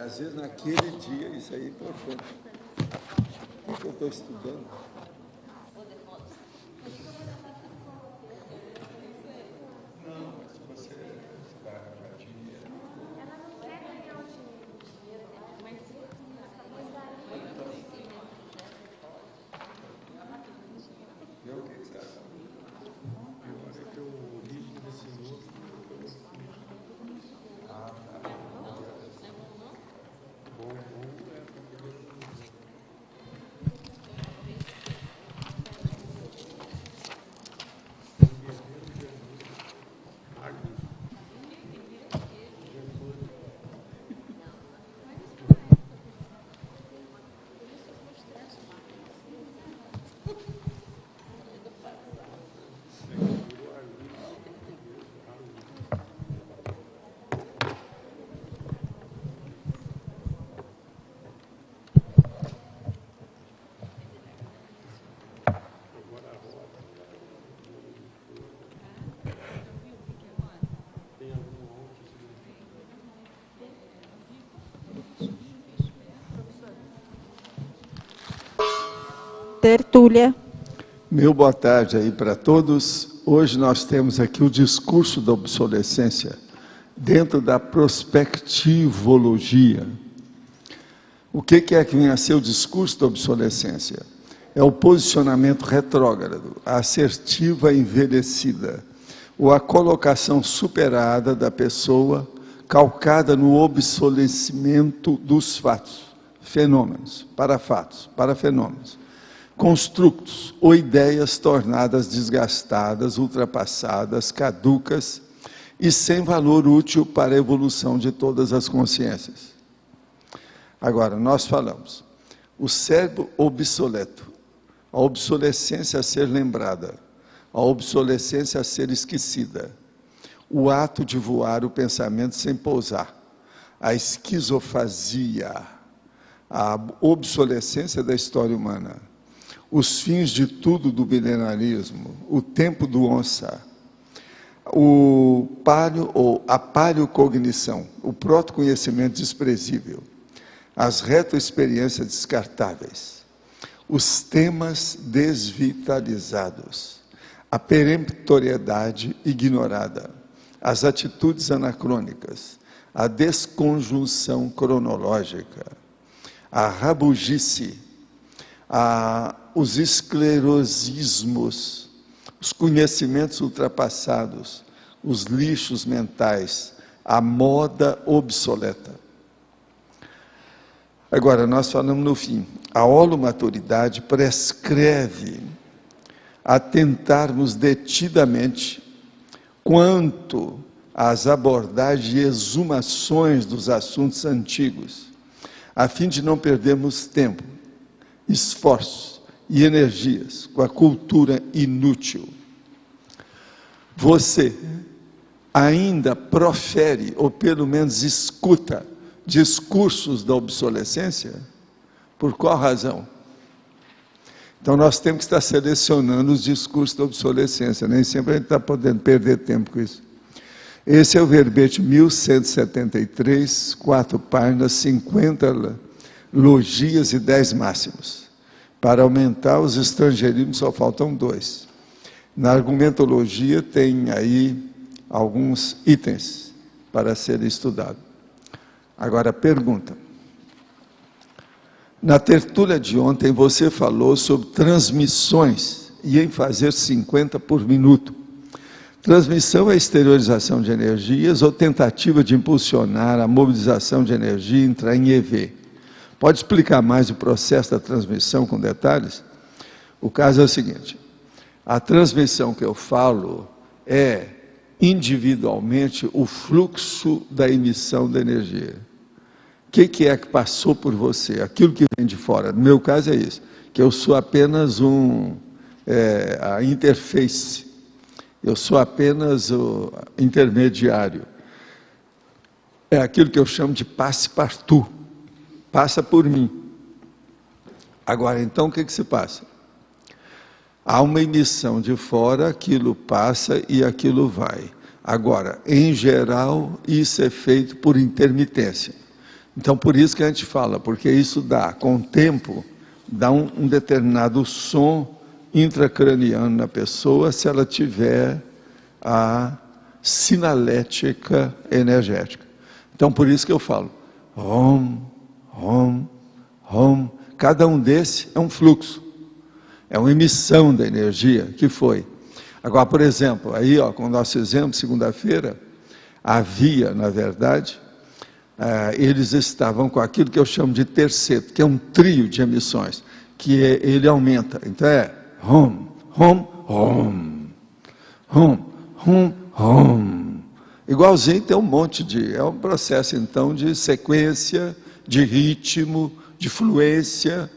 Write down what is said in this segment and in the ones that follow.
às vezes naquele dia isso aí é importante. O que eu estou estudando? Não, mas se você está arrumadinha. Ela não quer ganhar o dinheiro, mas e o que você acha? Eu acho que o ritmo desse outro. Ah, tá. Bom é tertúlia. Meu boa tarde aí para todos. Hoje nós temos aqui o discurso da obsolescência dentro da prospectivologia. O que é que vem a ser o discurso da obsolescência? É o posicionamento retrógrado, a assertiva envelhecida, ou a colocação superada da pessoa calcada no obsolecimento dos fatos, fenômenos, para fenômenos. Construtos ou ideias tornadas desgastadas, ultrapassadas, caducas e sem valor útil para a evolução de todas as consciências. Agora, nós falamos, o cérebro obsoleto, a obsolescência a ser lembrada, a obsolescência a ser esquecida, o ato de voar o pensamento sem pousar, a esquizofasia, a obsolescência da história humana, os fins de tudo do milenarismo, o tempo do onça, a paleocognição, o protoconhecimento desprezível, as retroexperiências descartáveis, os temas desvitalizados, a peremptoriedade ignorada, as atitudes anacrônicas, a desconjunção cronológica, a rabugice, os esclerosismos, os conhecimentos ultrapassados, os lixos mentais, a moda obsoleta. Agora, nós falamos no fim, a holomaturidade prescreve atentarmos detidamente quanto às abordagens e exumações dos assuntos antigos, a fim de não perdermos tempo, esforços e energias com a cultura inútil. Você ainda profere, ou pelo menos escuta, discursos da obsolescência? Por qual razão? Então nós temos que estar selecionando os discursos da obsolescência, nem sempre a gente está podendo perder tempo com isso. Esse é o verbete 1173, 4 páginas, 50 logias e 10 máximos. Para aumentar os estrangeirismos só faltam 2. Na argumentologia tem aí alguns itens para serem estudados. Agora, pergunta. Na tertúlia de ontem você falou sobre transmissões e em fazer 50 por minuto. Transmissão é exteriorização de energias ou tentativa de impulsionar a mobilização de energia e entrar em EV. Pode explicar mais o processo da transmissão com detalhes? O caso é o seguinte, a transmissão que eu falo é individualmente o fluxo da emissão da energia. O que é que passou por você? Aquilo que vem de fora. No meu caso é isso, que eu sou apenas a interface, eu sou apenas o intermediário. É aquilo que eu chamo de passe-partout. Passa por mim. Agora, então, o que se passa? Há uma emissão de fora, aquilo passa e aquilo vai. Agora, em geral, isso é feito por intermitência. Então, por isso que a gente fala, porque isso dá, com o tempo, dá um determinado som intracraniano na pessoa, se ela tiver a sinalética energética. Então, por isso que eu falo, Om, Om, Om. Cada um desse é um fluxo, é uma emissão da energia que foi. Agora, por exemplo, aí, ó, com o nosso exemplo, segunda-feira, havia, na verdade, eles estavam com aquilo que eu chamo de terceto, que é um trio de emissões, que ele aumenta. Então é Hum, Hum, Hum, Hum, Hum, Hum. Igualzinho tem um monte de... É um processo, então, de sequência, de ritmo, de fluência,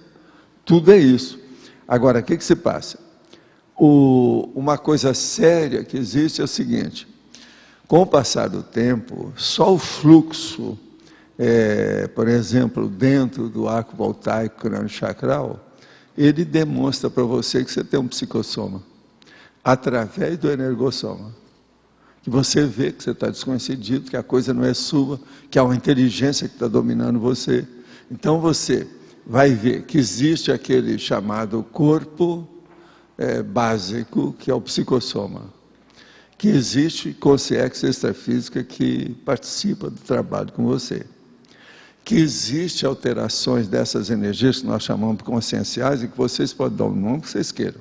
tudo é isso. Agora, o que se passa? Uma coisa séria que existe é o seguinte: com o passar do tempo, só o fluxo, por exemplo, dentro do arco voltaico crânio-chacral, ele demonstra para você que você tem um psicossoma, através do energossoma. Que você vê que você está descoincidido, que a coisa não é sua, que há uma inteligência que está dominando você. Então você vai ver que existe aquele chamado corpo básico, que é o psicossoma, que existe consciência extrafísica que participa do trabalho com você, que existe alterações dessas energias que nós chamamos de conscienciais e que vocês podem dar o nome que vocês queiram,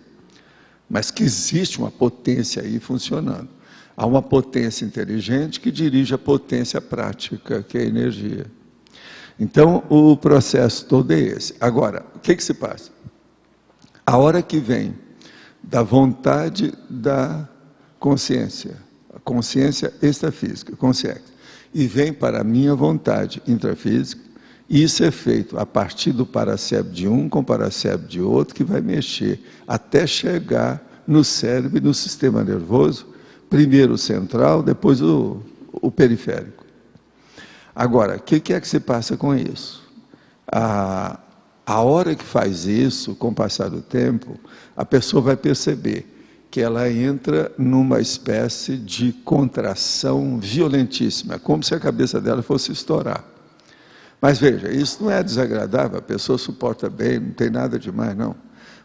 mas que existe uma potência aí funcionando. Há uma potência inteligente que dirige a potência prática, que é a energia. Então, o processo todo é esse. Agora, o que se passa? A hora que vem da vontade da consciência, a consciência extrafísica, consciência, e vem para a minha vontade intrafísica, isso é feito a partir do paracérebro de um com o paracérebro de outro, que vai mexer até chegar no cérebro e no sistema nervoso, primeiro o central, depois o periférico. Agora, o que é que se passa com isso? A hora que faz isso, com o passar do tempo, a pessoa vai perceber que ela entra numa espécie de contração violentíssima, como se a cabeça dela fosse estourar. Mas veja, isso não é desagradável, a pessoa suporta bem, não tem nada demais, não.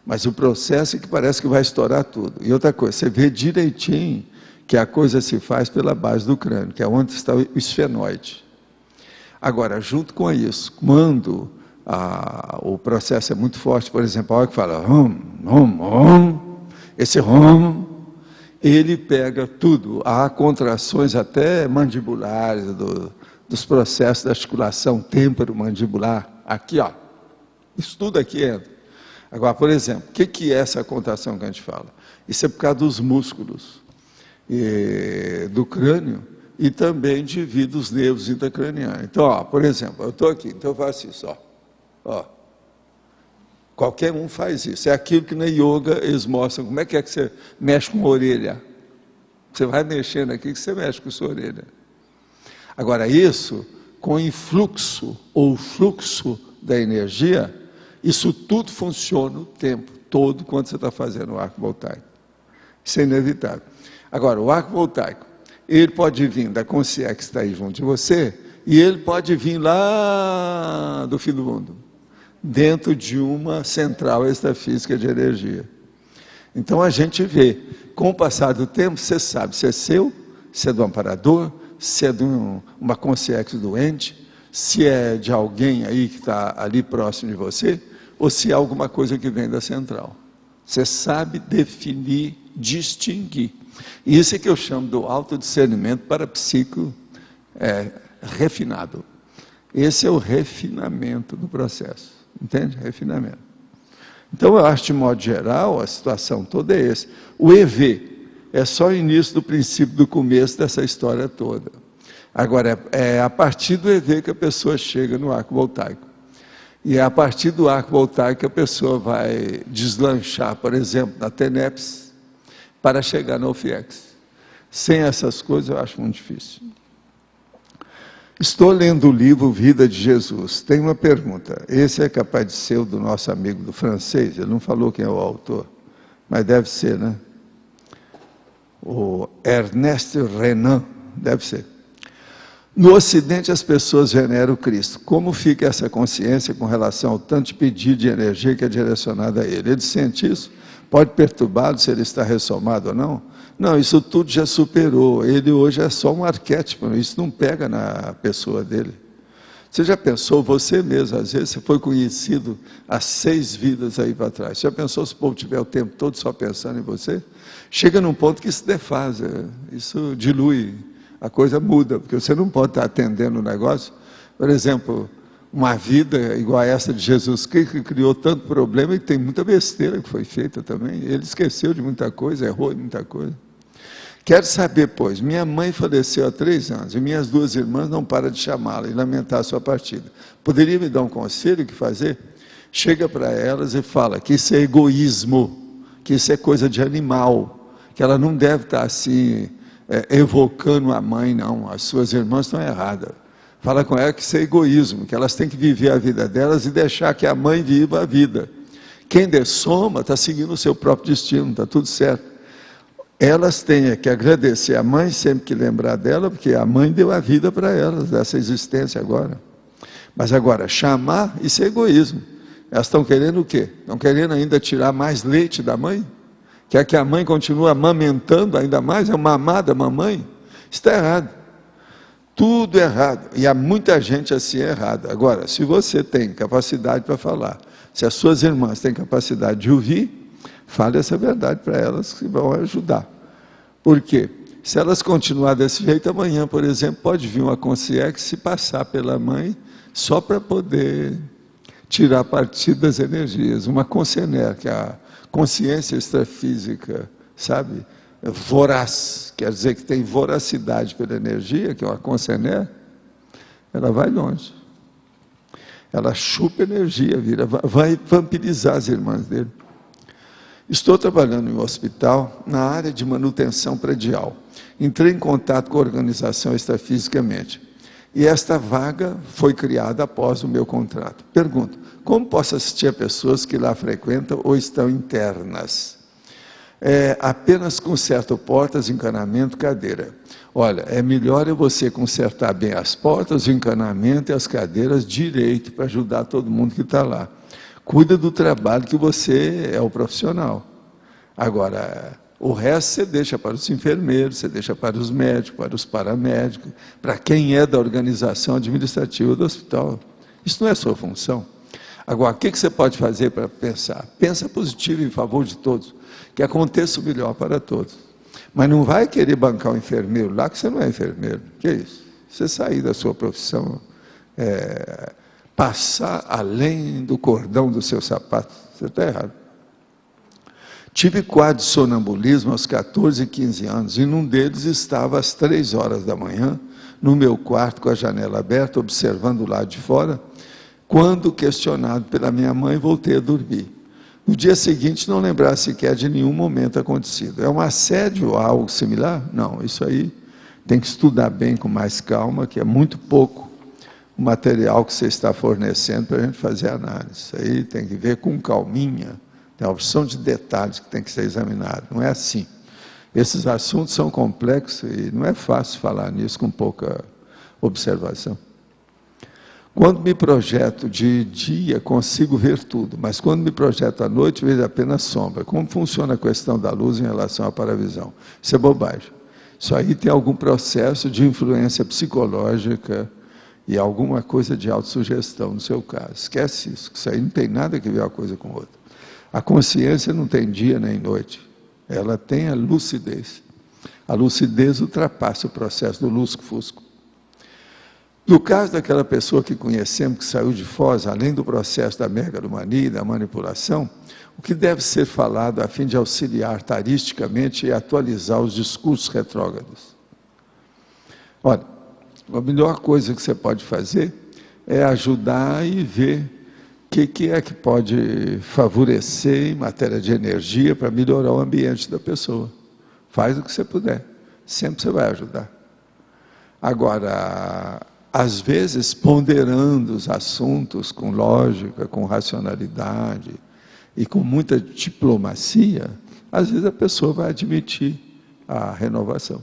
Mas o processo é que parece que vai estourar tudo. E outra coisa, você vê direitinho que a coisa se faz pela base do crânio, que é onde está o esfenoide. Agora, junto com isso, quando o processo é muito forte, por exemplo, a hora que fala esse ele pega tudo, há contrações até mandibulares, dos processos da articulação temporomandibular, aqui, ó, isso tudo aqui entra. Agora, por exemplo, o que é essa contração que a gente fala? Isso é por causa dos músculos do crânio e também devido aos nervos intracranianos. Então, ó, por exemplo, eu estou aqui, então eu faço isso, ó. Qualquer um faz isso. É aquilo que na yoga eles mostram como é que você mexe com a orelha. Você vai mexendo aqui que você mexe com a sua orelha. Agora, isso, com o influxo ou fluxo da energia, isso tudo funciona o tempo todo quando você está fazendo o arco voltaico. Isso é inevitável. Agora, o arco voltaico, ele pode vir da consciência que está aí junto de você, e ele pode vir lá do fim do mundo, dentro de uma central extrafísica de energia. Então a gente vê, com o passar do tempo, você sabe se é seu, se é do amparador, se é de uma consciência doente, se é de alguém aí que está ali próximo de você, ou se é alguma coisa que vem da central. Você sabe definir, distinguir. Isso é que eu chamo do autodiscernimento parapsíquico refinado. Esse é o refinamento do processo. Entende? Refinamento. Então, eu acho, de modo geral, a situação toda é essa. O EV é só o início do princípio, do começo dessa história toda. Agora, é a partir do EV que a pessoa chega no arco voltaico. E é a partir do arco voltaico que a pessoa vai deslanchar, por exemplo, na TENEPS, para chegar no OFIEX. Sem essas coisas, eu acho muito difícil. Estou lendo o livro Vida de Jesus. Tem uma pergunta. Esse é capaz de ser o do nosso amigo do francês? Ele não falou quem é o autor, mas deve ser, né? O Ernest Renan, deve ser. No Ocidente, as pessoas veneram Cristo. Como fica essa consciência com relação ao tanto de pedido de energia que é direcionado a ele? Ele sente isso? Pode perturbá-lo se ele está ressomado ou não? Não, isso tudo já superou. Ele hoje é só um arquétipo, isso não pega na pessoa dele. Você já pensou, você mesmo, às vezes, você foi conhecido há 6 vidas aí para trás. Você já pensou se o povo tiver o tempo todo só pensando em você? Chega num ponto que isso defasa, isso dilui, a coisa muda, porque você não pode estar atendendo o negócio. Por exemplo, uma vida igual a essa de Jesus Cristo, que criou tanto problema e tem muita besteira que foi feita também. Ele esqueceu de muita coisa, errou em muita coisa. Quero saber, pois, minha mãe faleceu há 3 anos e minhas 2 irmãs não param de chamá-la e lamentar a sua partida. Poderia me dar um conselho o que fazer? Chega para elas e fala que isso é egoísmo, que isso é coisa de animal, que ela não deve estar assim, evocando a mãe, não. As suas irmãs estão erradas. Fala com ela que isso é egoísmo, que elas têm que viver a vida delas e deixar que a mãe viva a vida. Quem dessoma está seguindo o seu próprio destino, está tudo certo. Elas têm que agradecer a mãe, sempre que lembrar dela, porque a mãe deu a vida para elas, dessa existência agora. Mas agora, chamar, isso é egoísmo. Elas estão querendo o quê? Estão querendo ainda tirar mais leite da mãe? Quer que a mãe continue amamentando ainda mais? É uma amada mamãe? Isso está errado. Tudo errado. E há muita gente assim errada. Agora, se você tem capacidade para falar, se as suas irmãs têm capacidade de ouvir, fale essa verdade para elas que vão ajudar. Por quê? Se elas continuarem desse jeito, amanhã, por exemplo, pode vir uma consciência se passar pela mãe só para poder tirar partido das energias. Uma consciência, que é a consciência extrafísica, sabe? Voraz, quer dizer que tem voracidade pela energia, que é uma consciência, ela vai longe. Ela chupa energia, vai vampirizar as irmãs dele. Estou trabalhando em um hospital na área de manutenção predial. Entrei em contato com a organização extrafisicamente. E esta vaga foi criada após o meu contrato. Pergunto, como posso assistir a pessoas que lá frequentam ou estão internas? Apenas conserto portas, encanamento, cadeira. Olha, é melhor você consertar bem as portas, o encanamento e as cadeiras direito para ajudar todo mundo que está lá. Cuida do trabalho que você é o profissional. Agora, o resto você deixa para os enfermeiros, você deixa para os médicos, para os paramédicos, para quem é da organização administrativa do hospital. Isso não é sua função. Agora, o que você pode fazer para pensar? Pensa positivo em favor de todos, que aconteça o melhor para todos. Mas não vai querer bancar um enfermeiro lá, que você não é enfermeiro. Que é isso? Você sair da sua profissão, passar além do cordão do seu sapato, você está errado. Tive quadro de sonambulismo aos 14 e 15 anos, e num deles estava às 3 horas da manhã, no meu quarto com a janela aberta, observando o lado de fora, quando, questionado pela minha mãe, voltei a dormir. No dia seguinte, não lembrar sequer de nenhum momento acontecido. É um assédio ou algo similar? Não, isso aí tem que estudar bem com mais calma, que é muito pouco o material que você está fornecendo para a gente fazer a análise. Isso aí tem que ver com calminha, tem uma opção de detalhes que tem que ser examinado. Não é assim. Esses assuntos são complexos e não é fácil falar nisso com pouca observação. Quando me projeto de dia, consigo ver tudo, mas quando me projeto à noite, vejo apenas sombra. Como funciona a questão da luz em relação à paravisão? Isso é bobagem. Isso aí tem algum processo de influência psicológica e alguma coisa de autossugestão no seu caso. Esquece isso, que isso aí não tem nada que ver uma coisa com outra. A consciência não tem dia nem noite, ela tem a lucidez. A lucidez ultrapassa o processo do lusco-fusco. No caso daquela pessoa que conhecemos, que saiu de Foz, além do processo da megalomania e da manipulação, o que deve ser falado a fim de auxiliar taristicamente e atualizar os discursos retrógrados? Olha, a melhor coisa que você pode fazer é ajudar e ver o que é que pode favorecer em matéria de energia para melhorar o ambiente da pessoa. Faz o que você puder, sempre você vai ajudar. Agora, às vezes, ponderando os assuntos com lógica, com racionalidade e com muita diplomacia, às vezes a pessoa vai admitir a renovação.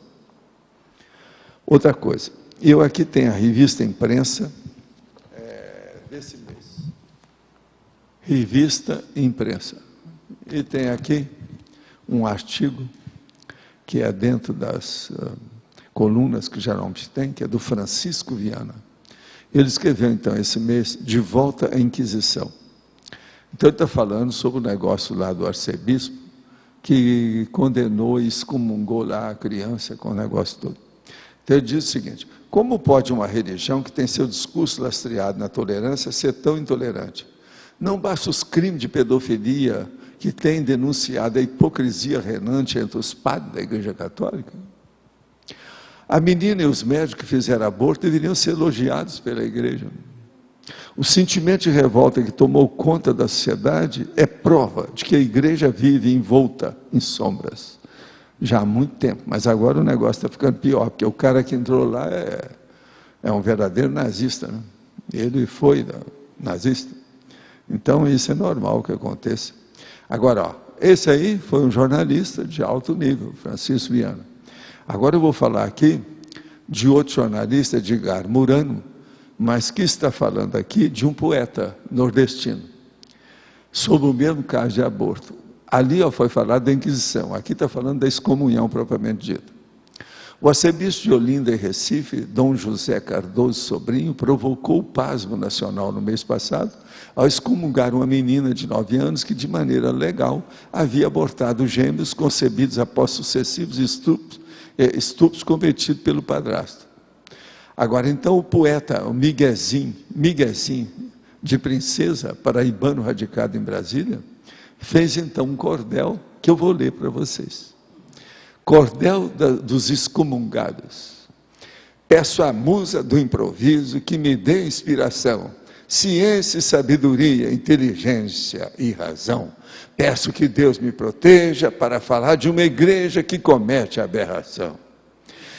Outra coisa, Eu aqui tenho a revista imprensa desse mês. Revista imprensa. E tem aqui um artigo que é dentro das colunas que geralmente tem, que é do Francisco Viana. Ele escreveu, então, esse mês, De Volta à Inquisição. Então, ele está falando sobre o negócio lá do arcebispo, que condenou e excomungou lá a criança com o negócio todo. Então, ele diz o seguinte: como pode uma religião que tem seu discurso lastreado na tolerância ser tão intolerante? Não basta os crimes de pedofilia que têm denunciado a hipocrisia reinante entre os padres da Igreja Católica? A menina e os médicos que fizeram aborto deveriam ser elogiados pela Igreja. O sentimento de revolta que tomou conta da sociedade é prova de que a Igreja vive envolta em sombras já há muito tempo, mas agora o negócio está ficando pior, porque o cara que entrou lá é um verdadeiro nazista, né? Ele foi nazista. Então, isso é normal que aconteça. Agora, ó, esse aí foi um jornalista de alto nível, Francisco Viana. Agora eu vou falar aqui de outro jornalista, Edgar Murano, mas que está falando aqui de um poeta nordestino, sobre o mesmo caso de aborto. Ali foi falado da Inquisição, aqui está falando da excomunhão propriamente dita. O arcebispo de Olinda e Recife, Dom José Cardoso Sobrinho, provocou o pasmo nacional no mês passado, ao excomungar uma menina de 9 anos que, de maneira legal, havia abortado gêmeos concebidos após sucessivos estupros cometidos pelo padrasto. Agora, então, o poeta, o Miguezinho de Princesa, paraibano radicado em Brasília, fez então um cordel que eu vou ler para vocês. Cordel dos excomungados. Peço à musa do improviso que me dê inspiração, ciência, sabedoria, inteligência e razão. Peço que Deus me proteja para falar de uma igreja que comete aberração.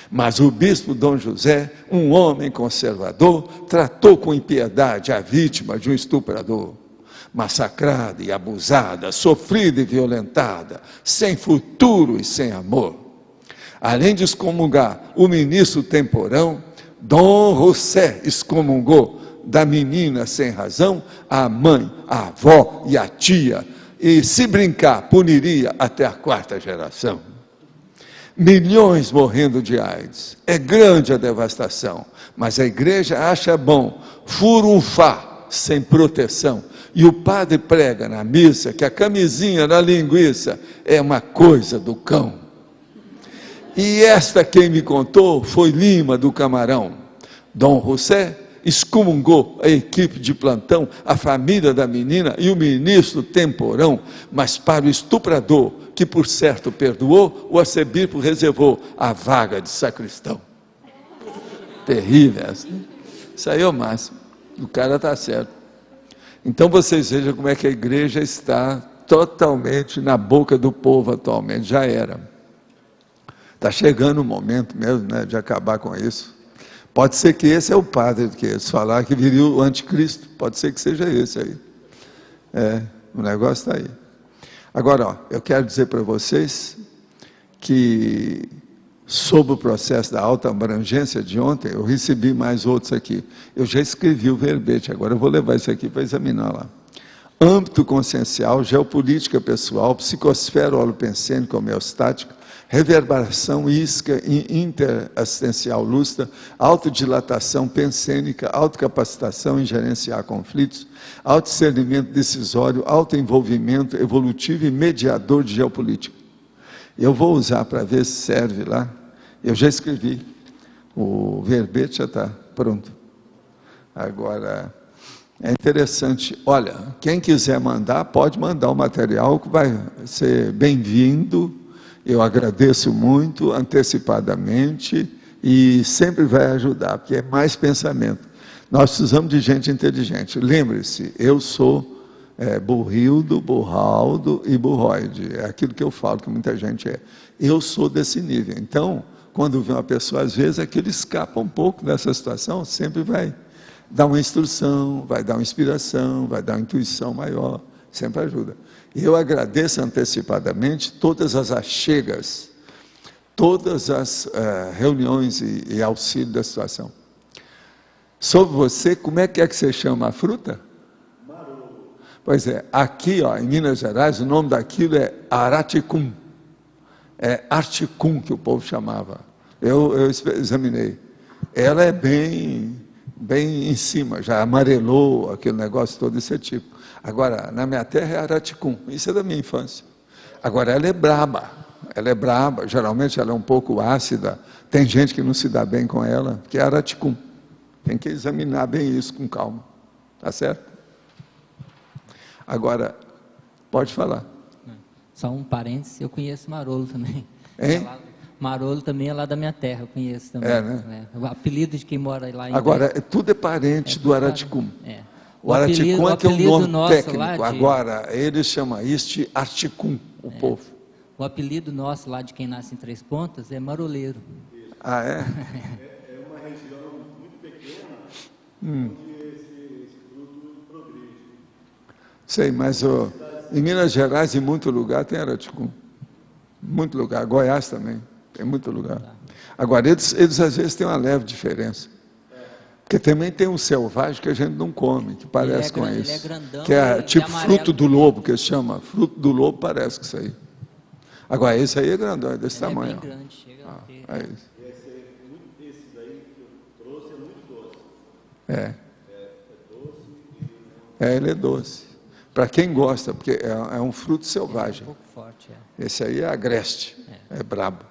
Mas o bispo Dom José, um homem conservador, tratou com impiedade a vítima de um estuprador. Massacrada e abusada, sofrida e violentada, sem futuro e sem amor. Além de excomungar o ministro Temporão, Dom José excomungou da menina sem razão a mãe, a avó e a tia, e se brincar, puniria até a 4ª geração. Milhões morrendo de AIDS, é grande a devastação, mas a igreja acha bom furunfar sem proteção. E o padre prega na missa que a camisinha na linguiça é uma coisa do cão. E esta quem me contou foi Lima do Camarão. Dom José excomungou a equipe de plantão, a família da menina e o ministro Temporão, mas para o estuprador, que por certo perdoou, o arcebispo reservou a vaga de sacristão. Terrível essa. Isso aí é o máximo. O cara está certo. Então vocês vejam como é que a igreja está totalmente na boca do povo atualmente, já era. Está chegando o momento mesmo, né, de acabar com isso. Pode ser que esse é o padre que eles falaram que viria o anticristo, pode ser que seja esse aí. O negócio está aí. Agora, ó, eu quero dizer para vocês que, sobre o processo da alta abrangência de ontem, eu recebi mais outros aqui. Eu já escrevi o verbete, agora eu vou levar isso aqui para examinar lá. Âmbito consciencial, geopolítica pessoal, psicosfera holopensênica homeostática, reverberação isca e interassistencial lúcida, autodilatação pensênica, autocapacitação em gerenciar conflitos, autodiscernimento decisório, autoenvolvimento evolutivo e mediador de geopolítica. Eu vou usar para ver se serve lá. Eu já escrevi. O verbete já está pronto. Agora, é interessante. Olha, quem quiser mandar, pode mandar o material que vai ser bem-vindo. Eu agradeço muito, antecipadamente, e sempre vai ajudar, porque é mais pensamento. Nós precisamos de gente inteligente. Lembre-se, eu sou burrildo, burraldo e burroide. É aquilo que eu falo, que muita gente é. Eu sou desse nível. Então, quando vem uma pessoa, às vezes, aquilo escapa um pouco dessa situação, sempre vai dar uma instrução, vai dar uma inspiração, vai dar uma intuição maior, sempre ajuda. Eu agradeço antecipadamente todas as achegas, todas as reuniões e auxílio da situação. Sobre você, como é que você chama a fruta? Marolo. Pois é, aqui ó, em Minas Gerais, o nome daquilo é araticum. É articum que o povo chamava. Eu examinei. Ela é bem em cima, já amarelou, aquele negócio todo desse tipo. Agora, na minha terra é araticum, isso é da minha infância. Agora, ela é braba, geralmente ela é um pouco ácida, tem gente que não se dá bem com ela, que é araticum. Tem que examinar bem isso com calma, tá certo? Agora, pode falar. Só um parênteses, eu conheço Marolo também. Hein? Marolo também é lá da minha terra, eu conheço também. É, né? O apelido de quem mora lá em... Agora, tudo é parente do araticum. É. O araticum é que é um nome técnico. De... Agora, eles chamam isso de articum, o povo. O apelido nosso lá de quem nasce em Três Pontas é maroleiro. Ah, é? É uma região muito pequena onde esse fruto progride. Sei, mas em Minas Gerais, em muito lugar, tem araticum. Muito lugar. Goiás também, tem muito lugar. Agora, eles às vezes têm uma leve diferença. Porque também tem um selvagem que a gente não come, que parece com isso. Ele é grandão, que é tipo fruto do lobo, que se chama. Fruto do lobo parece com isso aí. Agora, esse aí é grandão, é desse tamanho. É bem grande, chega a ter. É isso. Esse daí que eu trouxe é muito doce. É. É doce e... Ele é doce. Para quem gosta, porque é um fruto selvagem. É um pouco forte, Esse aí é agreste, é brabo.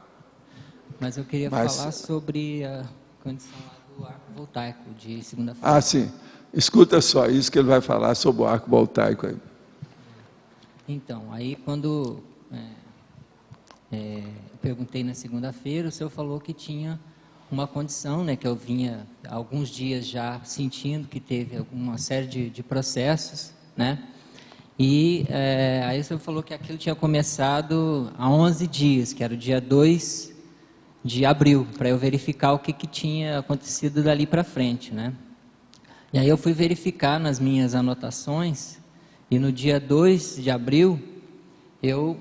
Mas eu queria falar sobre a condição lá do arco voltaico de segunda-feira. Ah, sim. Escuta só isso que ele vai falar sobre o arco voltaico aí. Então, aí quando eu perguntei na segunda-feira, o senhor falou que tinha uma condição, né, que eu vinha há alguns dias já sentindo que teve uma série de processos, né? E aí o senhor falou que aquilo tinha começado há 11 dias, que era o dia 2 de abril, para eu verificar o que tinha acontecido dali para frente, né? E aí eu fui verificar nas minhas anotações, e no dia 2 de abril, eu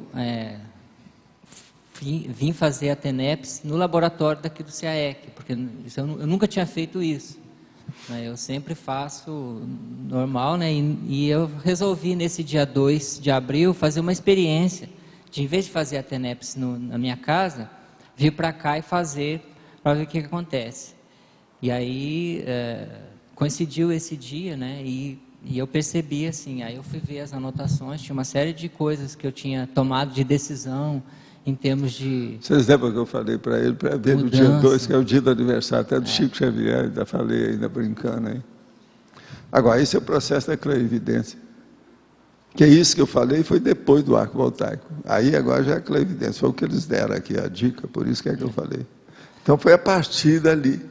vim fazer a TENEPS no laboratório daqui do CAEC, porque eu nunca tinha feito isso. Eu sempre faço normal, né? E eu resolvi nesse dia 2 de abril fazer uma experiência, de em vez de fazer a TENEPS na minha casa, vir para cá e fazer, para ver o que acontece. E aí coincidiu esse dia, né? E eu percebi assim, aí eu fui ver as anotações, tinha uma série de coisas que eu tinha tomado de decisão, em termos de... Vocês lembram que eu falei para ele, para ver no dia 2, que é o dia do aniversário, até do Chico Xavier, ainda falei, ainda brincando aí. Agora, esse é o processo da clarividência. Que é isso que eu falei, foi depois do arco voltaico. Aí agora já é clarividência, foi o que eles deram aqui, a dica, por isso que eu falei. Então foi a partir dali.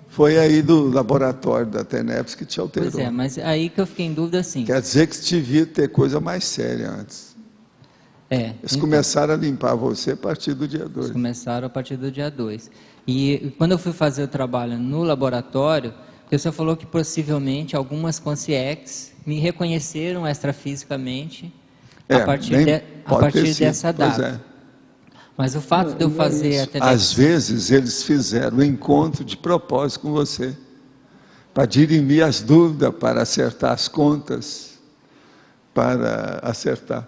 Foi aí do laboratório da TENEPS que te alterou. Pois é, mas aí que eu fiquei em dúvida assim... Quer dizer que você devia ter coisa mais séria antes. Eles começaram a limpar você a partir do dia 2. Eles começaram a partir do dia 2. E quando eu fui fazer o trabalho no laboratório, o senhor falou que possivelmente algumas consciex me reconheceram extrafisicamente a partir dessa data. Mas o fato de eu fazer a TENEPS... Às vezes eles fizeram um encontro de propósito com você, para dirimir as dúvidas, para acertar as contas, para acertar.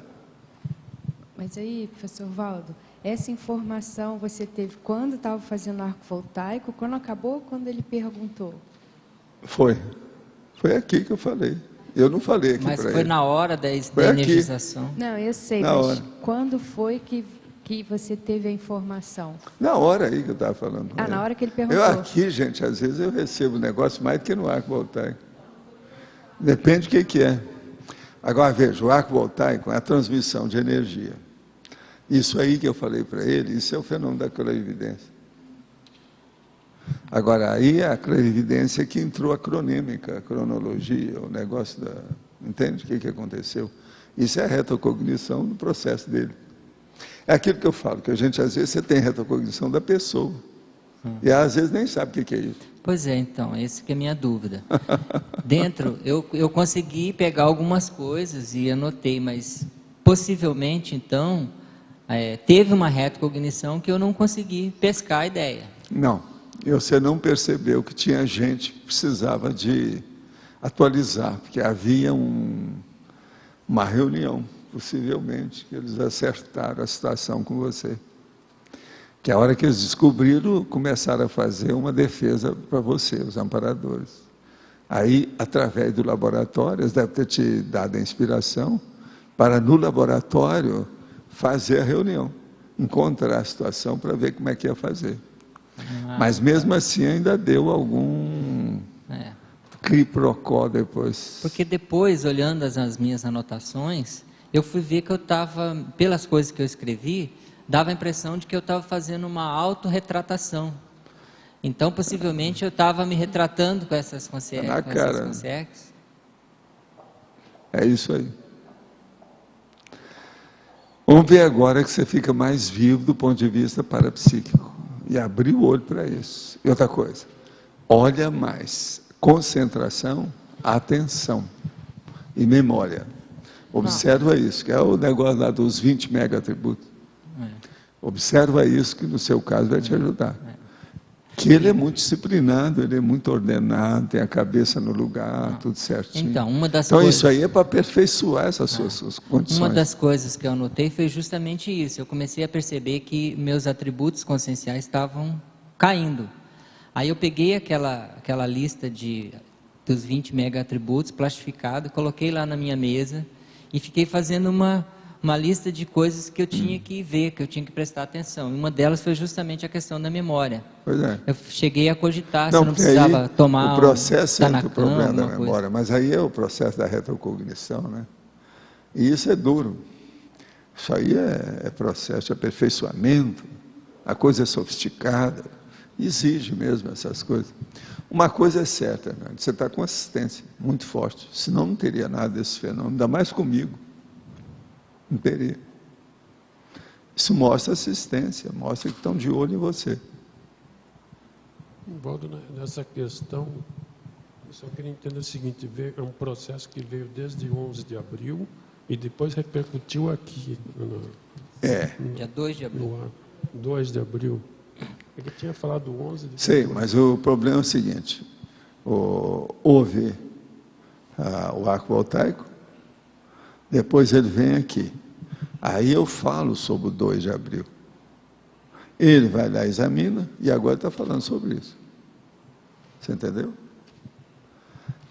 Mas aí, professor Valdo, essa informação você teve quando estava fazendo arco voltaico, quando acabou, quando ele perguntou? Foi aqui que eu falei. Eu não falei aqui para ele. Mas foi na hora da energização? Não, eu sei, mas quando foi que você teve a informação? Na hora aí que eu estava falando. Na hora que ele perguntou. Eu aqui, gente, às vezes eu recebo negócio mais do que no arco voltaico. Depende do que é. Agora, veja, o arco voltaico é a transmissão de energia. Isso aí que eu falei para ele, isso é o fenômeno da clarividência. Agora, aí é a clarividência que entrou a cronêmica, a cronologia, o negócio da... Entende o que aconteceu? Isso é a retrocognição do processo dele. É aquilo que eu falo, que a gente, às vezes, você tem retrocognição da pessoa. E às vezes nem sabe o que é isso. Pois é, então, essa que é a minha dúvida. Dentro, eu consegui pegar algumas coisas e anotei, mas possivelmente, então, teve uma retrocognição que eu não consegui pescar a ideia. Não, você não percebeu que tinha gente que precisava de atualizar, porque havia uma reunião, possivelmente, que eles acertaram a situação com você. Que a hora que eles descobriram, começaram a fazer uma defesa para você, os amparadores. Aí, através do laboratório, eles devem ter te dado a inspiração para, no laboratório, fazer a reunião, encontrar a situação para ver como é que ia fazer. Mas, mesmo assim, ainda deu algum quiprocó depois. Porque depois, olhando as minhas anotações, eu fui ver que eu estava, pelas coisas que eu escrevi, dava a impressão de que eu estava fazendo uma autorretratação. Então, possivelmente, eu estava me retratando com essas consciências. É isso aí. Vamos ver agora que você fica mais vivo do ponto de vista parapsíquico. E abrir o olho para isso. E outra coisa, olha mais. Concentração, atenção e memória. Observa isso, que é o negócio lá dos 20 mega atributos. Observa isso, que no seu caso vai te ajudar. Que ele é muito disciplinado, ele é muito ordenado, tem a cabeça no lugar, tudo certinho. Então, isso aí é para aperfeiçoar essas suas condições. Uma das coisas que eu anotei foi justamente isso. Eu comecei a perceber que meus atributos conscienciais estavam caindo. Aí eu peguei aquela lista dos 20 mega atributos, plastificado, coloquei lá na minha mesa e fiquei fazendo uma lista de coisas que eu tinha que ver, que eu tinha que prestar atenção. E uma delas foi justamente a questão da memória. Pois é. Eu cheguei a cogitar se eu não precisava tomar o processo tá o problema da memória, mas aí é o processo da retrocognição, né? E isso é duro. Isso aí é processo de aperfeiçoamento, a coisa é sofisticada, exige mesmo essas coisas. Uma coisa é certa, né? Você está com assistência muito forte, senão não teria nada desse fenômeno, ainda mais comigo. Não teria. Isso mostra assistência, mostra que estão de olho em você. Valdo, nessa questão, eu só queria entender o seguinte, é um processo que veio desde 11 de abril e depois repercutiu aqui. Dia 2 de abril. 2 de abril. Ele tinha falado 11 de Sei, mas o problema é o seguinte, houve o arco voltaico, depois ele vem aqui. Aí eu falo sobre o 2 de abril. Ele vai lá, examina, e agora está falando sobre isso. Você entendeu?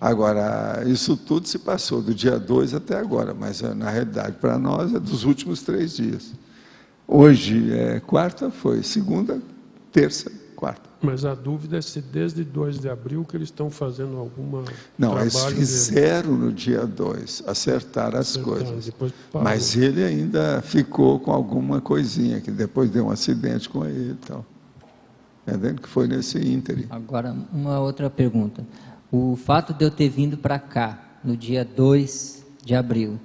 Agora, isso tudo se passou do dia 2 até agora, mas na realidade, para nós, é dos últimos 3 dias. Hoje é quarta, foi segunda, terça, quarta. Mas a dúvida é se desde 2 de abril que eles estão fazendo alguma Não, eles fizeram no dia 2, acertaram as coisas. Mas ele ainda ficou com alguma coisinha, que depois deu um acidente com ele e tal. Entendendo? Que foi nesse ínterim. Agora, uma outra pergunta. O fato de eu ter vindo para cá, no dia 2 de abril,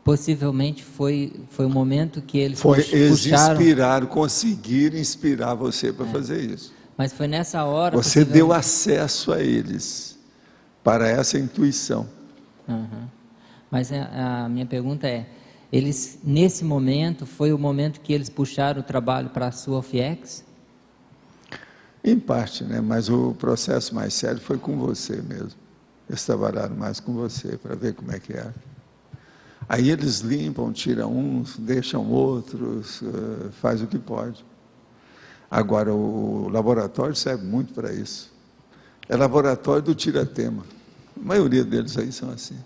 possivelmente foi o momento que eles puxaram... conseguiram inspirar você para fazer isso. Mas foi nessa hora... Você deu acesso a eles, para essa intuição. Mas a minha pergunta é, eles, nesse momento, foi o momento que eles puxaram o trabalho para a sua FIEX? Em parte, né? Mas o processo mais sério foi com você mesmo. Eles trabalharam mais com você, para ver como é que é. Aí eles limpam, tiram uns, deixam outros, faz o que pode. Agora, o laboratório serve muito para isso. É laboratório do tira-tema. A maioria deles aí são assim.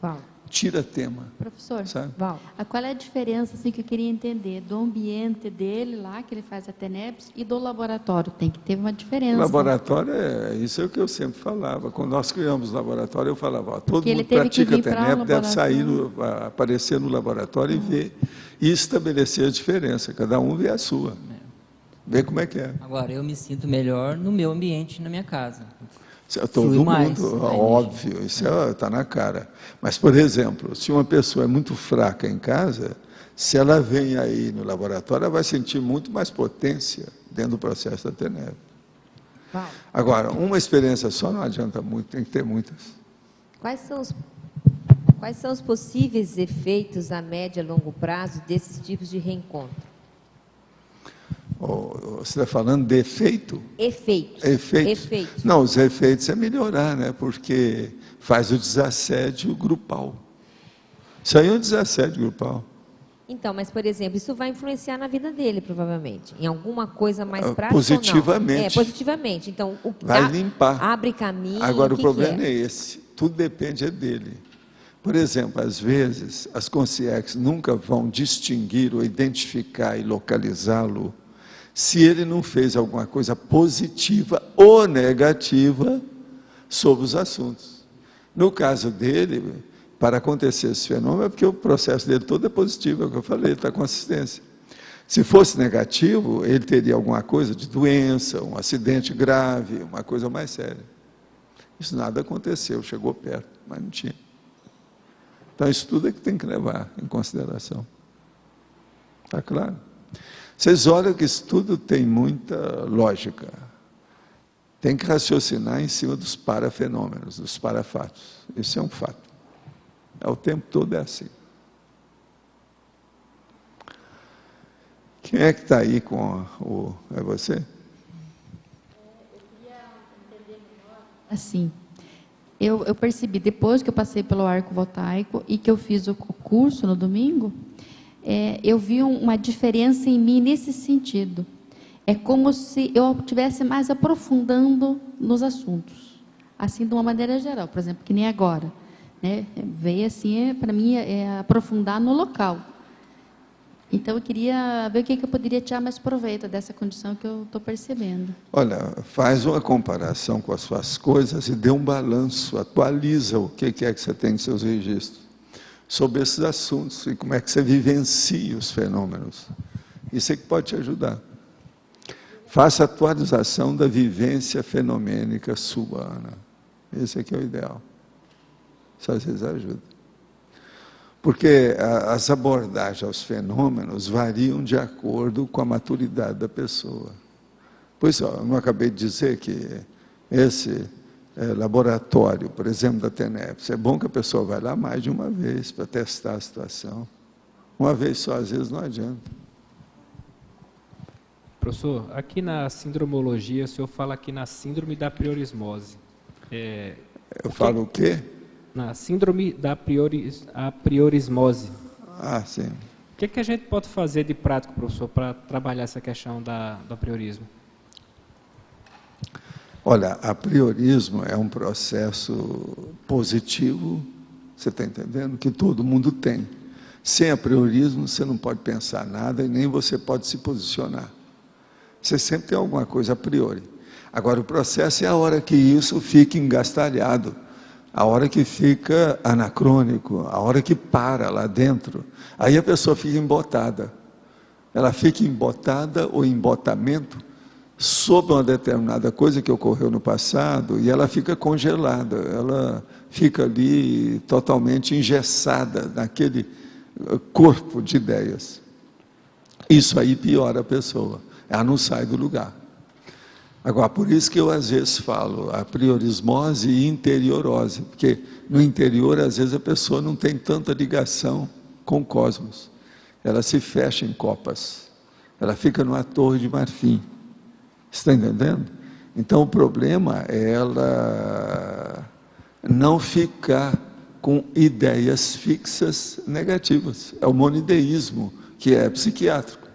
Val. Tira-tema. Professor, sabe? Val, qual é a diferença assim, que eu queria entender do ambiente dele lá, que ele faz a TENEPS, e do laboratório? Tem que ter uma diferença. O laboratório isso é o que eu sempre falava. Quando nós criamos o laboratório, eu falava, todo mundo pratica TENEPS, deve sair, aparecer no laboratório e ver, e estabelecer a diferença. Cada um vê a sua. Ver como é que é. Agora, eu me sinto melhor no meu ambiente, na minha casa. Todo mundo, óbvio, isso está na cara. Mas, por exemplo, se uma pessoa é muito fraca em casa, se ela vem aí no laboratório, ela vai sentir muito mais potência dentro do processo da TENEP. Agora, uma experiência só não adianta muito, tem que ter muitas. Quais são os possíveis efeitos a médio e longo prazo desses tipos de reencontro? Você está falando de efeito? Efeitos. Efeitos? Efeitos. Não, os efeitos é melhorar, né? Porque faz o desassédio grupal. Isso aí é um desassédio grupal. Então, mas, por exemplo, isso vai influenciar na vida dele, provavelmente. Em alguma coisa mais prática positivamente. ou não? Positivamente. Então, vai limpar. Abre caminho. Agora, o problema é esse. Tudo depende dele. Por exemplo, às vezes, as consciências nunca vão distinguir ou identificar e localizá-lo se ele não fez alguma coisa positiva ou negativa sobre os assuntos. No caso dele, para acontecer esse fenômeno, é porque o processo dele todo é positivo, é o que eu falei, ele está com assistência. Se fosse negativo, ele teria alguma coisa de doença, um acidente grave, uma coisa mais séria. Isso nada aconteceu, chegou perto, mas não tinha. Então, isso tudo é que tem que levar em consideração. Está claro? Vocês olham que isso tudo tem muita lógica. Tem que raciocinar em cima dos parafenômenos, dos parafatos. Isso é um fato. O tempo todo é assim. Quem é que está aí com o... É você? Eu queria entender melhor. Assim, eu percebi, depois que eu passei pelo arco voltaico e que eu fiz o curso no domingo, eu vi uma diferença em mim nesse sentido. É como se eu estivesse mais aprofundando nos assuntos. Assim, de uma maneira geral. Por exemplo, que nem agora. Né? Veio assim, para mim, aprofundar no local. Então, eu queria ver o que eu poderia tirar mais proveito dessa condição que eu estou percebendo. Olha, faz uma comparação com as suas coisas e dê um balanço, atualiza o que é que você tem em seus registros sobre esses assuntos e como é que você vivencia os fenômenos. Isso é que pode te ajudar. Faça a atualização da vivência fenomênica sua, Ana. Esse aqui é o ideal. Isso às vezes ajuda. Porque as abordagens aos fenômenos variam de acordo com a maturidade da pessoa. Pois, eu não acabei de dizer que esse laboratório, por exemplo, da TENEPS, é bom que a pessoa vá lá mais de uma vez para testar a situação. Uma vez só, às vezes, não adianta. Professor, aqui na sindromologia, o senhor fala aqui na síndrome da priorismose. Eu falo o quê? Na síndrome da priorismose. Ah, sim. O que a gente pode fazer de prático, professor, para trabalhar essa questão do apriorismo? Olha, apriorismo é um processo positivo, você está entendendo? Que todo mundo tem. Sem apriorismo, você não pode pensar nada e nem você pode se posicionar. Você sempre tem alguma coisa a priori. Agora, o processo é a hora que isso fica engastalhado, a hora que fica anacrônico, a hora que para lá dentro. Aí a pessoa fica embotada. Ela fica embotada ou embotamento sobre uma determinada coisa que ocorreu no passado e ela fica congelada, ela fica ali totalmente engessada naquele corpo de ideias. Isso aí piora a pessoa. Ela não sai do lugar. Agora, por isso que eu às vezes falo a priorismose e interiorose, porque no interior, às vezes, a pessoa não tem tanta ligação com o cosmos. Ela se fecha em copas. Ela fica numa torre de marfim. Está entendendo? Então, o problema é ela não ficar com ideias fixas negativas. É o monoideísmo, que é psiquiátrico.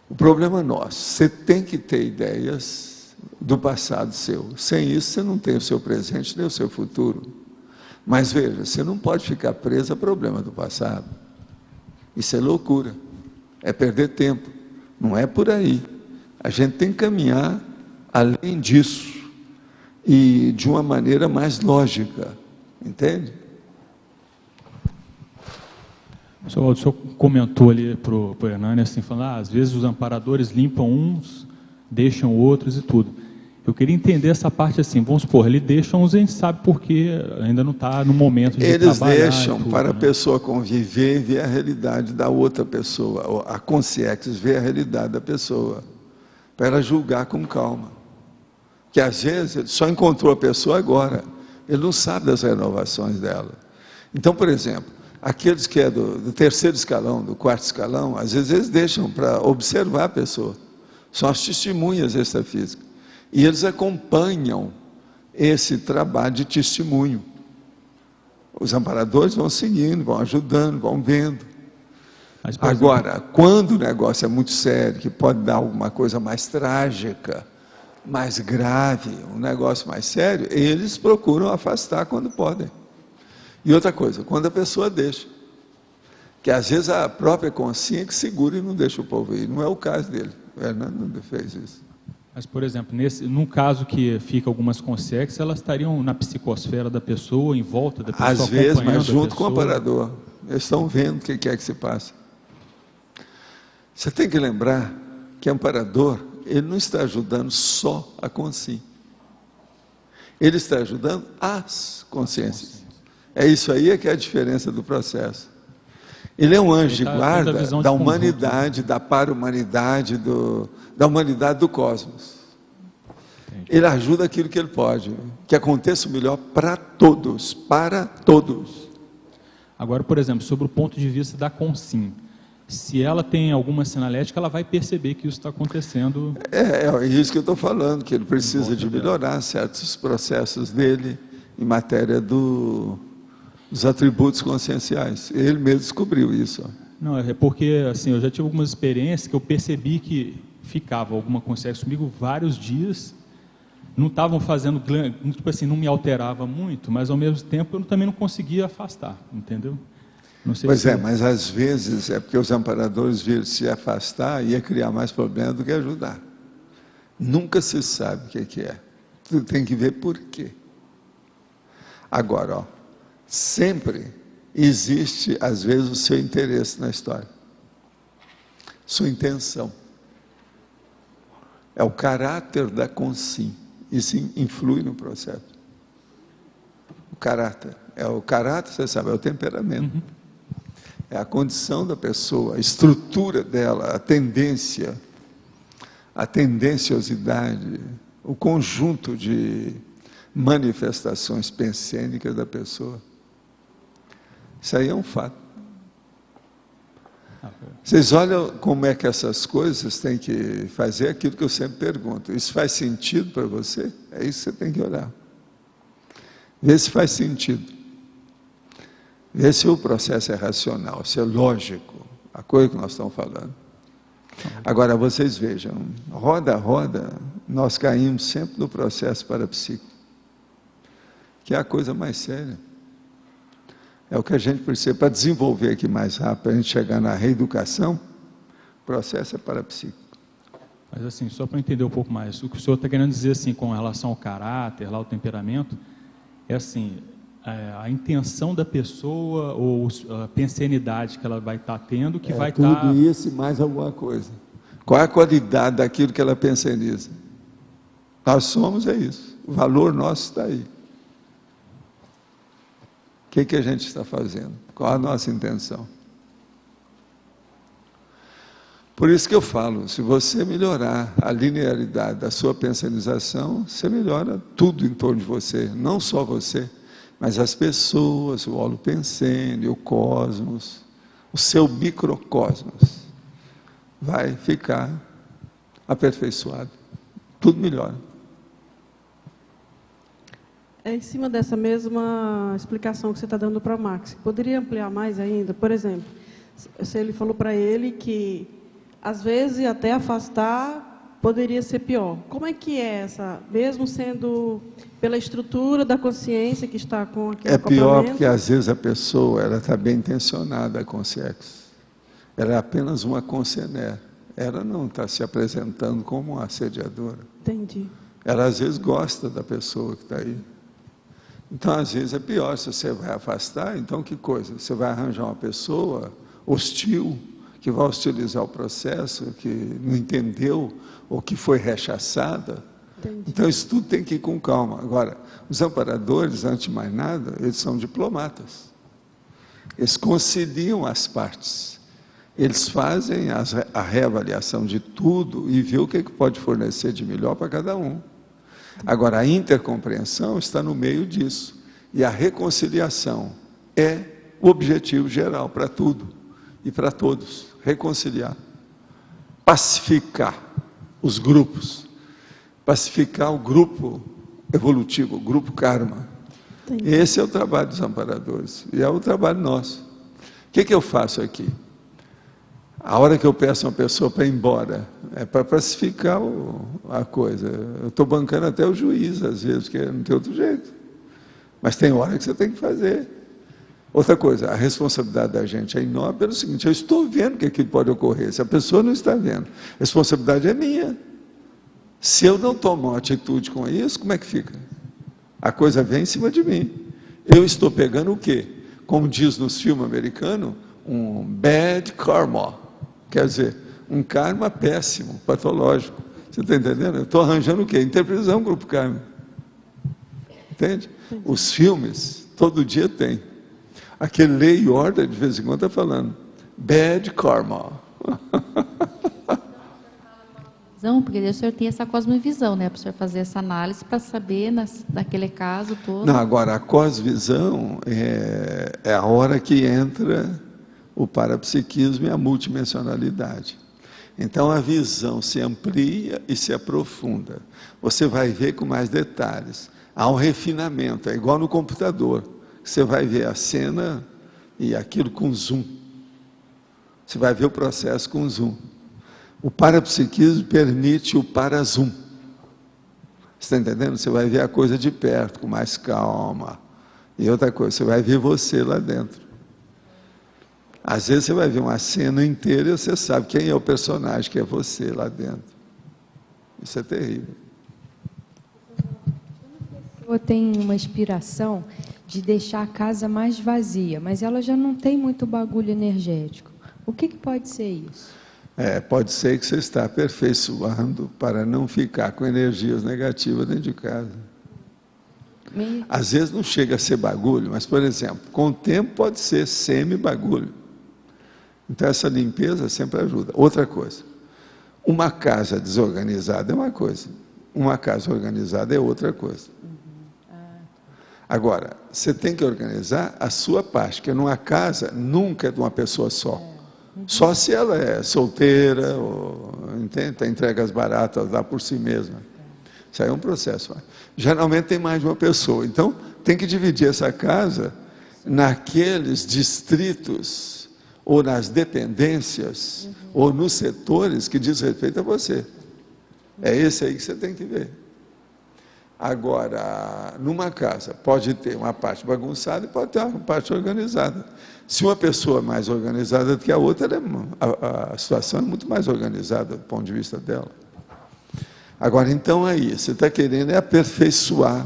O problema é nosso. Você tem que ter ideias do passado seu. Sem isso, você não tem o seu presente nem o seu futuro. Mas veja, você não pode ficar preso a problema do passado. Isso é loucura. É perder tempo. Não é por aí. A gente tem que caminhar além disso. E de uma maneira mais lógica. Entende? O senhor comentou ali para o Hernani, assim, falando, às vezes os amparadores limpam uns, deixam outros e tudo. Eu queria entender essa parte assim, vamos supor, ele deixa uns, a gente sabe porque ainda não está no momento de trabalhar. Eles deixam tudo, para a pessoa conviver e ver a realidade da outra pessoa, a consciência ver a realidade da pessoa, para ela julgar com calma. Que às vezes ele só encontrou a pessoa agora, ele não sabe das renovações dela. Então, por exemplo, Aqueles que é do terceiro escalão, do quarto escalão, às vezes eles deixam para observar a pessoa. São as testemunhas extrafísicas. E eles acompanham esse trabalho de testemunho. Os amparadores vão seguindo, vão ajudando, vão vendo. Mas, por Agora, exemplo, quando o negócio é muito sério, que pode dar alguma coisa mais trágica, mais grave, um negócio mais sério, eles procuram afastar quando podem. E outra coisa, quando a pessoa deixa, que às vezes a própria consciência que segura e não deixa o povo ir, não é o caso dele, o Hernando não fez isso. Mas, por exemplo, num caso que fica algumas consciências, elas estariam na psicosfera da pessoa, em volta da pessoa, Às vezes, mas acompanhando a junto com o pessoa. amparador, eles estão vendo o que é que se passa. Você tem que lembrar que o amparador, ele não está ajudando só a consciência, ele está ajudando as consciências. É isso aí que é a diferença do processo. Ele é um anjo de guarda da humanidade, da para-humanidade, da humanidade do cosmos. Ele ajuda aquilo que ele pode, que aconteça o melhor para todos, para todos. Agora, por exemplo, sobre o ponto de vista da Consim, se ela tem alguma sinalética, ela vai perceber que isso está acontecendo. É isso que eu estou falando, que ele precisa de melhorar certos processos dele em matéria dos atributos conscienciais. Ele mesmo descobriu isso. Não, é porque assim, eu já tive algumas experiências que eu percebi que ficava alguma consciência comigo vários dias, não estavam fazendo, tipo assim, não me alterava muito, mas ao mesmo tempo eu também não conseguia afastar, entendeu? Não sei Pois se... mas às vezes é porque os amparadores viram se afastar ia criar mais problemas do que ajudar. Nunca se sabe o que é. Tu tem que ver por quê. Agora, sempre existe, às vezes, o seu interesse na história. Sua intenção. É o caráter da consciência. Isso influi no processo. O caráter. Você sabe, é o temperamento. Uhum. É a condição da pessoa, a estrutura dela, a tendência, a tendenciosidade, o conjunto de manifestações pensênicas da pessoa. Isso aí é um fato. Vocês olham como é que essas coisas têm que fazer aquilo que eu sempre pergunto. Isso faz sentido para você? É isso que você tem que olhar. Vê se faz sentido. Vê se o processo é racional, se é lógico, a coisa que nós estamos falando. Agora, vocês vejam, roda a roda, nós caímos sempre no processo parapsíquico, que é a coisa mais séria. É o que a gente precisa para desenvolver aqui mais rápido, para a gente chegar na reeducação, o processo é parapsíquico. Mas assim, só para entender um pouco mais, o que o senhor está querendo dizer assim, com relação ao caráter, lá, ao temperamento, é assim, a intenção da pessoa ou a pensenidade que ela vai estar tendo, que vai estar... Tudo isso e mais alguma coisa. Qual é a qualidade daquilo que ela penseniza? Nós somos isso, o valor nosso está aí. O que a gente está fazendo? Qual a nossa intenção? Por isso que eu falo, se você melhorar a linearidade da sua pensanização, você melhora tudo em torno de você, não só você, mas as pessoas, o holopensene, o cosmos, o seu microcosmos, vai ficar aperfeiçoado, tudo melhora. É em cima dessa mesma explicação que você está dando para o Max. Poderia ampliar mais ainda? Por exemplo, se ele falou para ele que, às vezes, até afastar poderia ser pior. Como é que é essa, mesmo sendo pela estrutura da consciência que está com aquele acoplamento? É pior porque, às vezes, a pessoa ela está bem intencionada com o sexo. Ela é apenas uma conciener. Ela não está se apresentando como uma assediadora. Entendi. Ela, às vezes, gosta da pessoa que está aí. Então, às vezes, é pior. Se você vai afastar, então que coisa? Você vai arranjar uma pessoa hostil, que vai hostilizar o processo, que não entendeu, ou que foi rechaçada. Entendi. Então, isso tudo tem que ir com calma. Agora, os amparadores, antes de mais nada, eles são diplomatas. Eles conciliam as partes. Eles fazem a reavaliação de tudo e vê o que pode fornecer de melhor para cada um. Agora, a intercompreensão está no meio disso. E a reconciliação é o objetivo geral para tudo e para todos: reconciliar, pacificar os grupos, pacificar o grupo evolutivo, o grupo karma. Esse é o trabalho dos amparadores e é o trabalho nosso. O que eu faço aqui? A hora que eu peço uma pessoa para ir embora, é para pacificar a coisa. Eu estou bancando até o juiz, às vezes, porque não tem outro jeito. Mas tem hora que você tem que fazer. Outra coisa, a responsabilidade da gente é enorme pelo seguinte: eu estou vendo que aquilo pode ocorrer, se a pessoa não está vendo, a responsabilidade é minha. Se eu não tomar uma atitude com isso, como é que fica? A coisa vem em cima de mim. Eu estou pegando o quê? Como diz nos filmes americanos, um bad karma. Quer dizer, um karma péssimo, patológico. Você está entendendo? Eu estou arranjando o quê? Interpretação grupo karma. Entende? Os filmes, todo dia tem. Aquele Lei e Ordem, de vez em quando, está falando bad karma. Porque o senhor tem essa cosmovisão, né? Para o senhor fazer essa análise, para saber, naquele caso todo... Não, agora, a cosvisão é a hora que entra o parapsiquismo e a multidimensionalidade. Então, a visão se amplia e se aprofunda. Você vai ver com mais detalhes. Há um refinamento, é igual no computador. Você vai ver a cena e aquilo com zoom. Você vai ver o processo com zoom. O parapsiquismo permite o para-zoom. Você está entendendo? Você vai ver a coisa de perto, com mais calma. E outra coisa, você vai ver você lá dentro. Às vezes você vai ver uma cena inteira e você sabe quem é o personagem, que é você lá dentro. Isso é terrível. A pessoa tem uma inspiração de deixar a casa mais vazia, mas ela já não tem muito bagulho energético. O que pode ser isso? Pode ser que você está aperfeiçoando para não ficar com energias negativas dentro de casa. Às vezes não chega a ser bagulho, mas, por exemplo, com o tempo pode ser semi-bagulho. Então, essa limpeza sempre ajuda. Outra coisa, uma casa desorganizada é uma coisa, uma casa organizada é outra coisa. Agora, você tem que organizar a sua parte, porque numa casa nunca é de uma pessoa só. Só se ela é solteira, ou entende? Entrega as baratas lá por si mesma. Isso aí é um processo. Geralmente tem mais de uma pessoa. Então, tem que dividir essa casa naqueles distritos, ou nas dependências, ou nos setores que diz respeito a você. É esse aí que você tem que ver. Agora, numa casa, pode ter uma parte bagunçada e pode ter uma parte organizada. Se uma pessoa é mais organizada do que a outra, a situação é muito mais organizada do ponto de vista dela. Agora, então, aí, você está querendo aperfeiçoar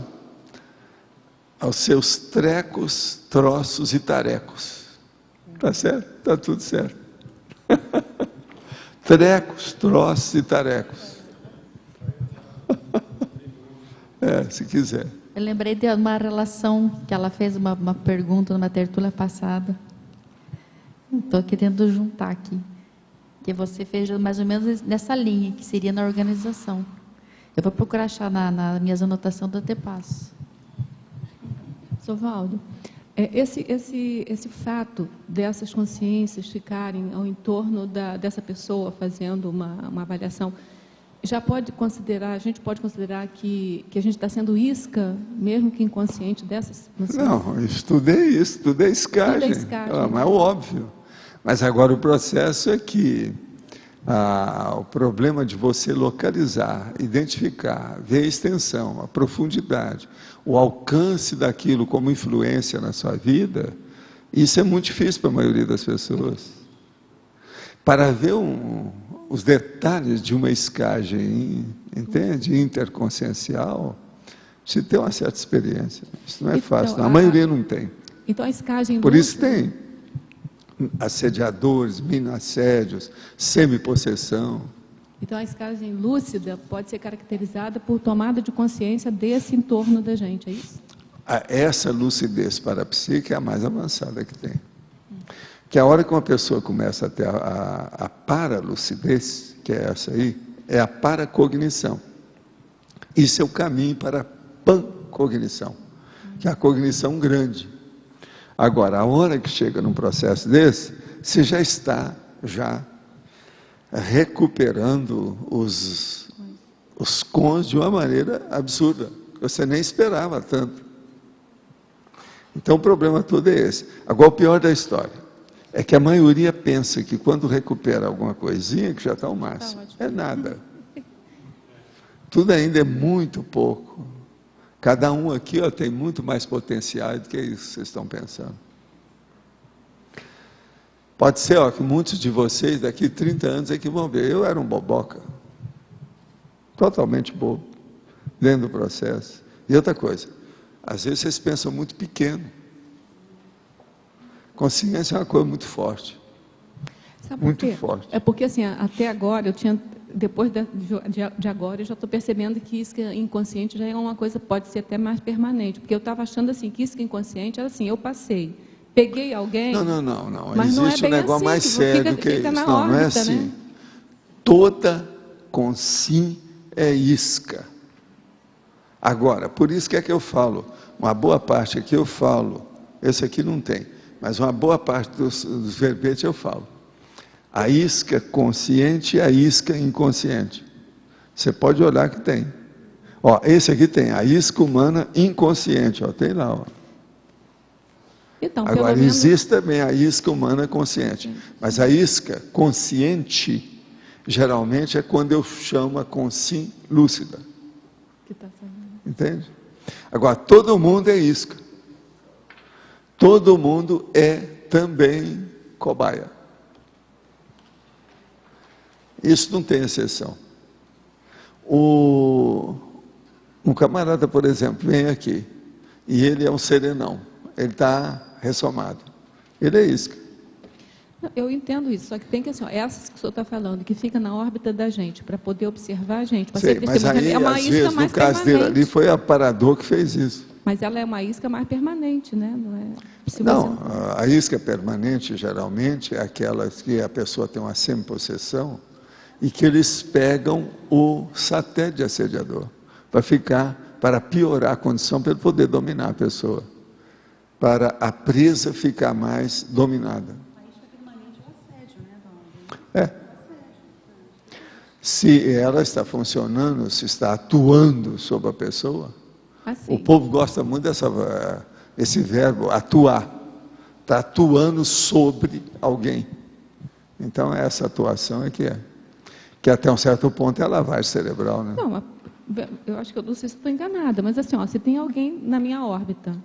aos seus trecos, troços e tarecos. Está certo? Está tudo certo. Trecos, troços e tarecos. Se quiser. Eu lembrei de uma relação que ela fez, uma pergunta numa tertúlia passada. Estou querendo juntar aqui. Que você fez mais ou menos nessa linha, que seria na organização. Eu vou procurar achar nas minhas anotações do antepasso. Sovaldo, esse fato dessas consciências ficarem ao entorno dessa pessoa fazendo uma avaliação, já pode considerar, a gente pode considerar que a gente está sendo isca, mesmo que inconsciente, dessas consciências? Não, estudei escagem. Mas é óbvio. Mas agora o processo é que o problema de você localizar, identificar, ver a extensão, a profundidade, o alcance daquilo como influência na sua vida, isso é muito difícil para a maioria das pessoas. Para ver os detalhes de uma escagem, entende? Interconsciencial, se tem uma certa experiência. Isso não é fácil, não. A maioria não tem. Então a escagem Por isso tem assediadores, mini-assédios, semi-possessão. Então a escagem lúcida pode ser caracterizada por tomada de consciência desse entorno da gente, é isso? Essa lucidez parapsíquica é a mais avançada que tem. Que a hora que uma pessoa começa a ter a paralucidez, que é essa aí, é a paracognição. Isso é o caminho para a pancognição, que é a cognição grande. Agora, a hora que chega num processo desse, você já está recuperando os cons de uma maneira absurda. Você nem esperava tanto. Então, o problema todo é esse. Agora, o pior da história é que a maioria pensa que quando recupera alguma coisinha, que já está ao máximo. É nada. Tudo ainda é muito pouco. Cada um aqui tem muito mais potencial do que isso que vocês estão pensando. Pode ser que muitos de vocês, daqui 30 anos, é que vão ver. Eu era um boboca. Totalmente bobo. Dentro do processo. E outra coisa, às vezes vocês pensam muito pequeno. Consciência é uma coisa muito forte. Sabe por muito quê? Forte. É porque, assim, até agora, depois de agora, eu já estou percebendo que isca inconsciente já é uma coisa, pode ser até mais permanente. Porque eu estava achando assim, que isca inconsciente era assim, eu passei, peguei alguém... Não. Mas existe não é bem negócio assim, mais sério do que isso. Não é assim. Né? Toda consim é isca. Agora, por isso que eu falo, uma boa parte aqui eu falo, esse aqui não tem, mas uma boa parte dos verbetes eu falo. A isca consciente e a isca inconsciente. Você pode olhar que tem. Esse aqui tem, a isca humana inconsciente, tem lá. Então, agora, existe também a isca humana consciente. Mas a isca consciente, geralmente, é quando eu chamo a consim lúcida. Entende? Agora, todo mundo é isca. Todo mundo é também cobaia. Isso não tem exceção. Um camarada, por exemplo, vem aqui, e ele é um serenão, ele está ressomado. Ele é isca. Eu entendo isso, só que tem que, assim, essas que o senhor está falando, que fica na órbita da gente, para poder observar a gente. Sei, mas aí, é uma às isca vezes, mais no caso permanente. dele ali, foi a Parador que fez isso. Mas ela é uma isca mais permanente, né? Não, a isca permanente, geralmente, é aquela que a pessoa tem uma semi-possessão e que eles pegam o satélite assediador para piorar a condição, para ele poder dominar a pessoa, para a presa ficar mais dominada. A isca permanente é o assédio, né, dona? Se ela está funcionando, se está atuando sobre a pessoa, o povo gosta muito desse verbo, atuar. Está atuando sobre alguém. Então, essa atuação é que até um certo ponto é a lavagem cerebral, né? Não, eu acho que eu não sei se estou enganada, mas assim, se tem alguém na minha órbita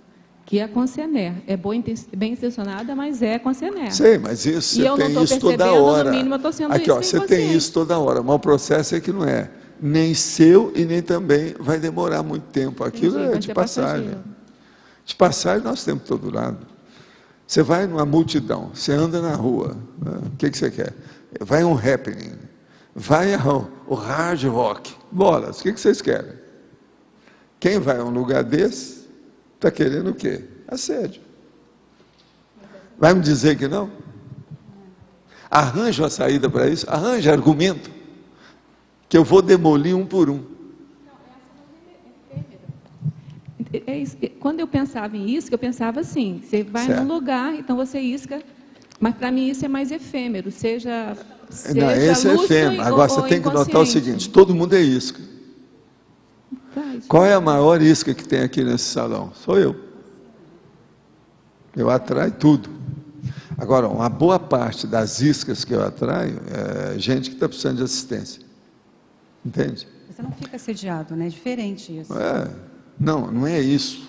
que é concener, é bem intencionada, mas é concener. Sei, mas isso você tem isso toda hora. No mínimo, eu estou sendo aqui, você tem isso toda hora, mas o processo é que não é nem seu e nem também vai demorar muito tempo. Aquilo é de passagem. De passagem nós temos todo lado. Você vai numa multidão, você anda na rua, né? O que você quer? Vai um happening, vai o hard rock, bolas, o que vocês querem? Quem vai a um lugar desse, está querendo o quê? Assédio. Vai me dizer que não? Arranja uma saída para isso, arranja argumento, que eu vou demolir um por um. Quando eu pensava em isca, eu pensava assim, você vai num lugar, então você isca, mas para mim isso é mais efêmero, seja não, esse é efêmero. Agora você tem que notar o seguinte, todo mundo é isca. Qual é a maior isca que tem aqui nesse salão? Sou eu. Eu atraio tudo. Agora, uma boa parte das iscas que eu atraio é gente que está precisando de assistência. Entende? Você não fica assediado, né? É diferente isso. Não é isso.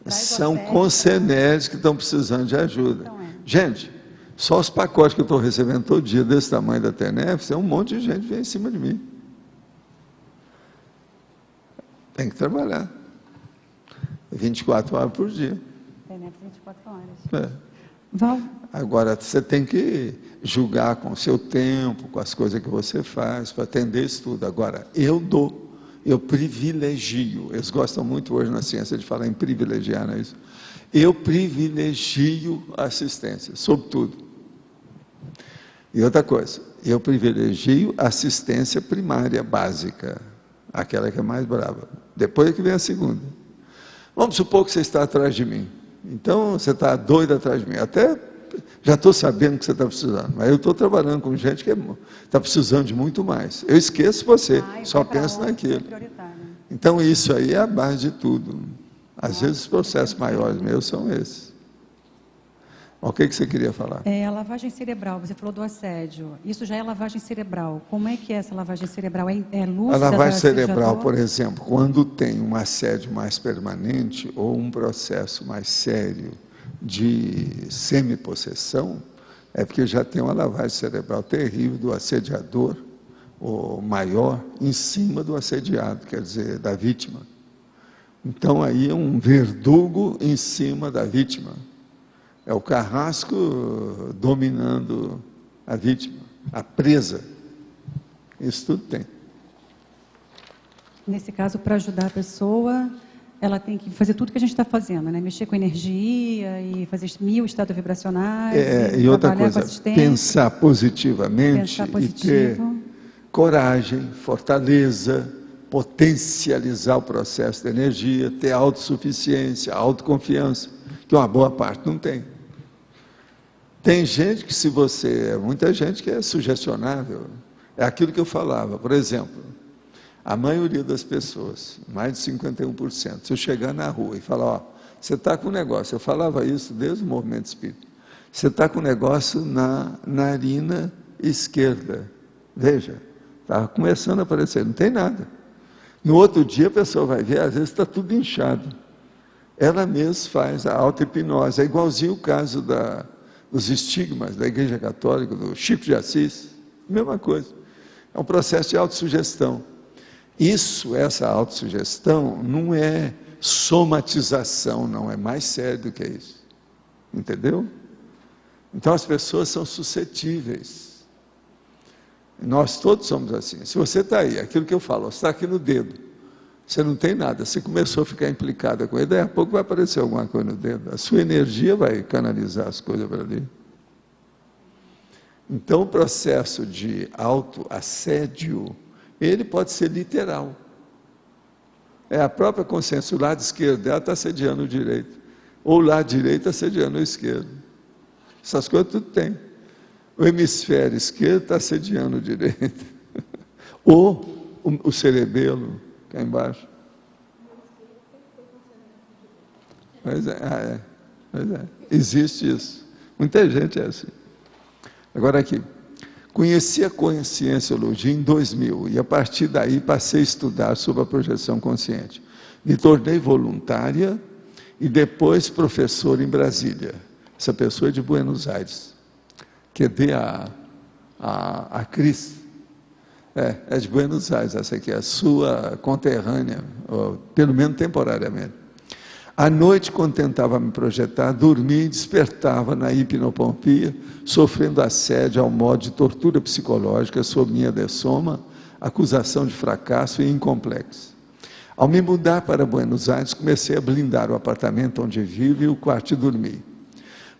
São conceneres que estão precisando de ajuda. Então gente, só os pacotes que eu estou recebendo todo dia desse tamanho da TENEF, um monte de gente vem em cima de mim. Tem que trabalhar. 24 horas por dia. TENEF 24 horas. Val? Agora, você tem que julgar com o seu tempo, com as coisas que você faz, para atender isso tudo. Agora, eu privilegio, eles gostam muito hoje na ciência de falar em privilegiar, não é isso? Eu privilegio a assistência, sobretudo. E outra coisa, eu privilegio a assistência primária básica, aquela que é mais brava. Depois é que vem a segunda. Vamos supor que você está atrás de mim. Então, você está doido atrás de mim. Até já estou sabendo que você está precisando, mas eu estou trabalhando com gente que está precisando de muito mais. Eu esqueço você, só penso naquilo. Então, isso aí é a base de tudo. Às vezes, os processos maiores meus são esses. O que você queria falar? A lavagem cerebral, você falou do assédio. Isso já é lavagem cerebral. Como é que é essa lavagem cerebral? É lúcida? A lavagem cerebral, por exemplo, quando tem um assédio mais permanente ou um processo mais sério de semipossessão, é porque já tem uma lavagem cerebral terrível do assediador, ou maior, em cima do assediado, quer dizer, da vítima. Então, aí é um verdugo em cima da vítima. É o carrasco dominando a vítima, a presa. Isso tudo tem. Nesse caso, para ajudar a pessoa, ela tem que fazer tudo que a gente está fazendo, né? Mexer com energia e fazer 1000 estados vibracionais. E outra coisa, pensar positivamente e ter coragem, fortaleza, potencializar o processo de energia, ter autossuficiência, autoconfiança, que uma boa parte não tem. Tem gente que, se você... Muita gente que é sugestionável. É aquilo que eu falava. Por exemplo, a maioria das pessoas, mais de 51%, se eu chegar na rua e falar, ó, você está com um negócio, eu falava isso desde o movimento espírita, você está com um negócio na narina esquerda. Veja, está começando a aparecer, não tem nada. No outro dia a pessoa vai ver, às vezes está tudo inchado. Ela mesma faz a auto-hipnose. É igualzinho o caso dos estigmas da Igreja Católica, do Chico de Assis, mesma coisa. É um processo de autossugestão. Essa autossugestão não é somatização, não, é mais sério do que isso. Entendeu? Então as pessoas são suscetíveis. Nós todos somos assim. Se você está aí, aquilo que eu falo, você está aqui no dedo, você não tem nada, você começou a ficar implicada com ele, daí a pouco vai aparecer alguma coisa no dedo, a sua energia vai canalizar as coisas para ali. Então o processo de autoassédio, ele pode ser literal. É a própria consciência, o lado esquerdo dela está assediando o direito, ou o lado direito assediando o esquerdo. Essas coisas tudo tem. O hemisfério esquerdo está assediando o direito, ou o cerebelo, cá embaixo. Pois é, existe isso. Muita gente é assim. Agora aqui, conheci a Conscienciologia em 2000 e a partir daí passei a estudar sobre a projeção consciente. Me tornei voluntária e depois professora em Brasília. Essa pessoa é de Buenos Aires. Que dê a Cris. É de Buenos Aires, essa aqui é a sua conterrânea, ou, pelo menos temporariamente. À noite, quando tentava me projetar, dormia e despertava na hipnopompia, sofrendo assédio ao modo de tortura psicológica sob minha dessoma, acusação de fracasso e incomplexo. Ao me mudar para Buenos Aires, comecei a blindar o apartamento onde vivo e o quarto de dormir.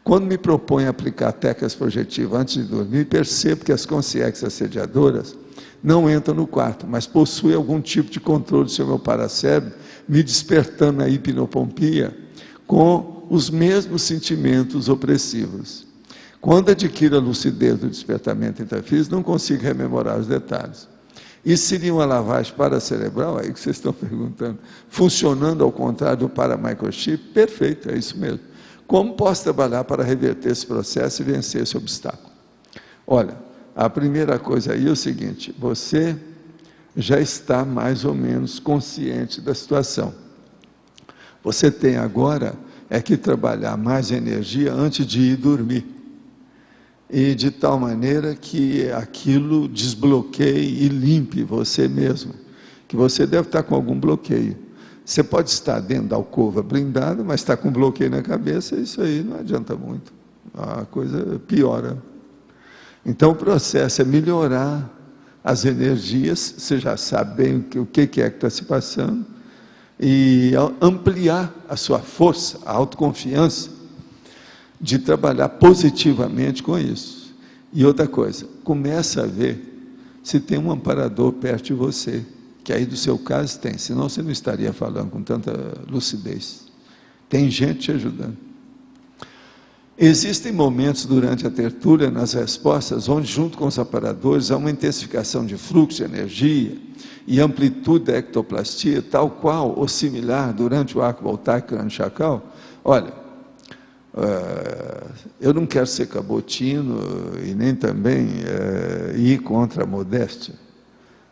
Quando me proponho aplicar técnicas projetivas antes de dormir, percebo que as consciências assediadoras não entram no quarto, mas possuem algum tipo de controle sobre o meu paracérebro, me despertando na hipnopompia com os mesmos sentimentos opressivos. Quando adquiro a lucidez do despertamento intrafísico, não consigo rememorar os detalhes. Isso seria uma lavagem paracerebral, aí que vocês estão perguntando, funcionando ao contrário do paramicrochip? Perfeito, é isso mesmo. Como posso trabalhar para reverter esse processo e vencer esse obstáculo? Olha, a primeira coisa aí é o seguinte, você já está mais ou menos consciente da situação. Você tem agora que trabalhar mais energia antes de ir dormir. E de tal maneira que aquilo desbloqueie e limpe você mesmo. Que você deve estar com algum bloqueio. Você pode estar dentro da alcova blindada, mas está com bloqueio na cabeça, isso aí não adianta muito. A coisa piora. Então o processo é melhorar as energias, você já sabe bem o que é que está se passando, e ampliar a sua força, a autoconfiança, de trabalhar positivamente com isso. E outra coisa, começa a ver se tem um amparador perto de você, que aí do seu caso tem, senão você não estaria falando com tanta lucidez. Tem gente te ajudando. Existem momentos durante a tertúlia, nas respostas, onde, junto com os aparadores, há uma intensificação de fluxo de energia e amplitude da ectoplastia, tal qual ou similar durante o arco voltaico crânio-chacal. Olha, eu não quero ser cabotino e nem também ir contra a modéstia,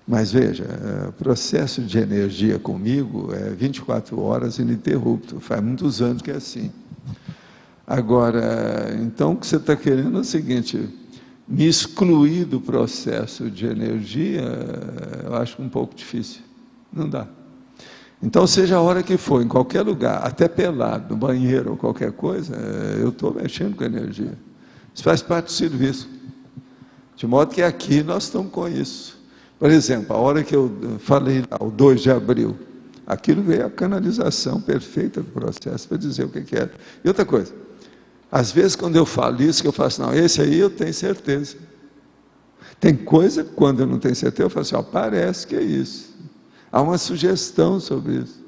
mas veja, o processo de energia comigo é 24 horas ininterrupto, faz muitos anos que é assim. Agora, então, o que você está querendo é o seguinte: me excluir do processo de energia, eu acho um pouco difícil, não dá. Então, seja a hora que for, em qualquer lugar, até pelado, no banheiro ou qualquer coisa, eu estou mexendo com energia. Isso faz parte do serviço. De modo que aqui nós estamos com isso. Por exemplo, a hora que eu falei lá, o 2 de abril, aquilo veio a canalização perfeita do processo para dizer o que era. E outra coisa, às vezes quando eu falo isso, que eu falo assim, não, esse aí eu tenho certeza. Tem coisa que quando eu não tenho certeza, eu falo assim, parece que é isso. Há uma sugestão sobre isso.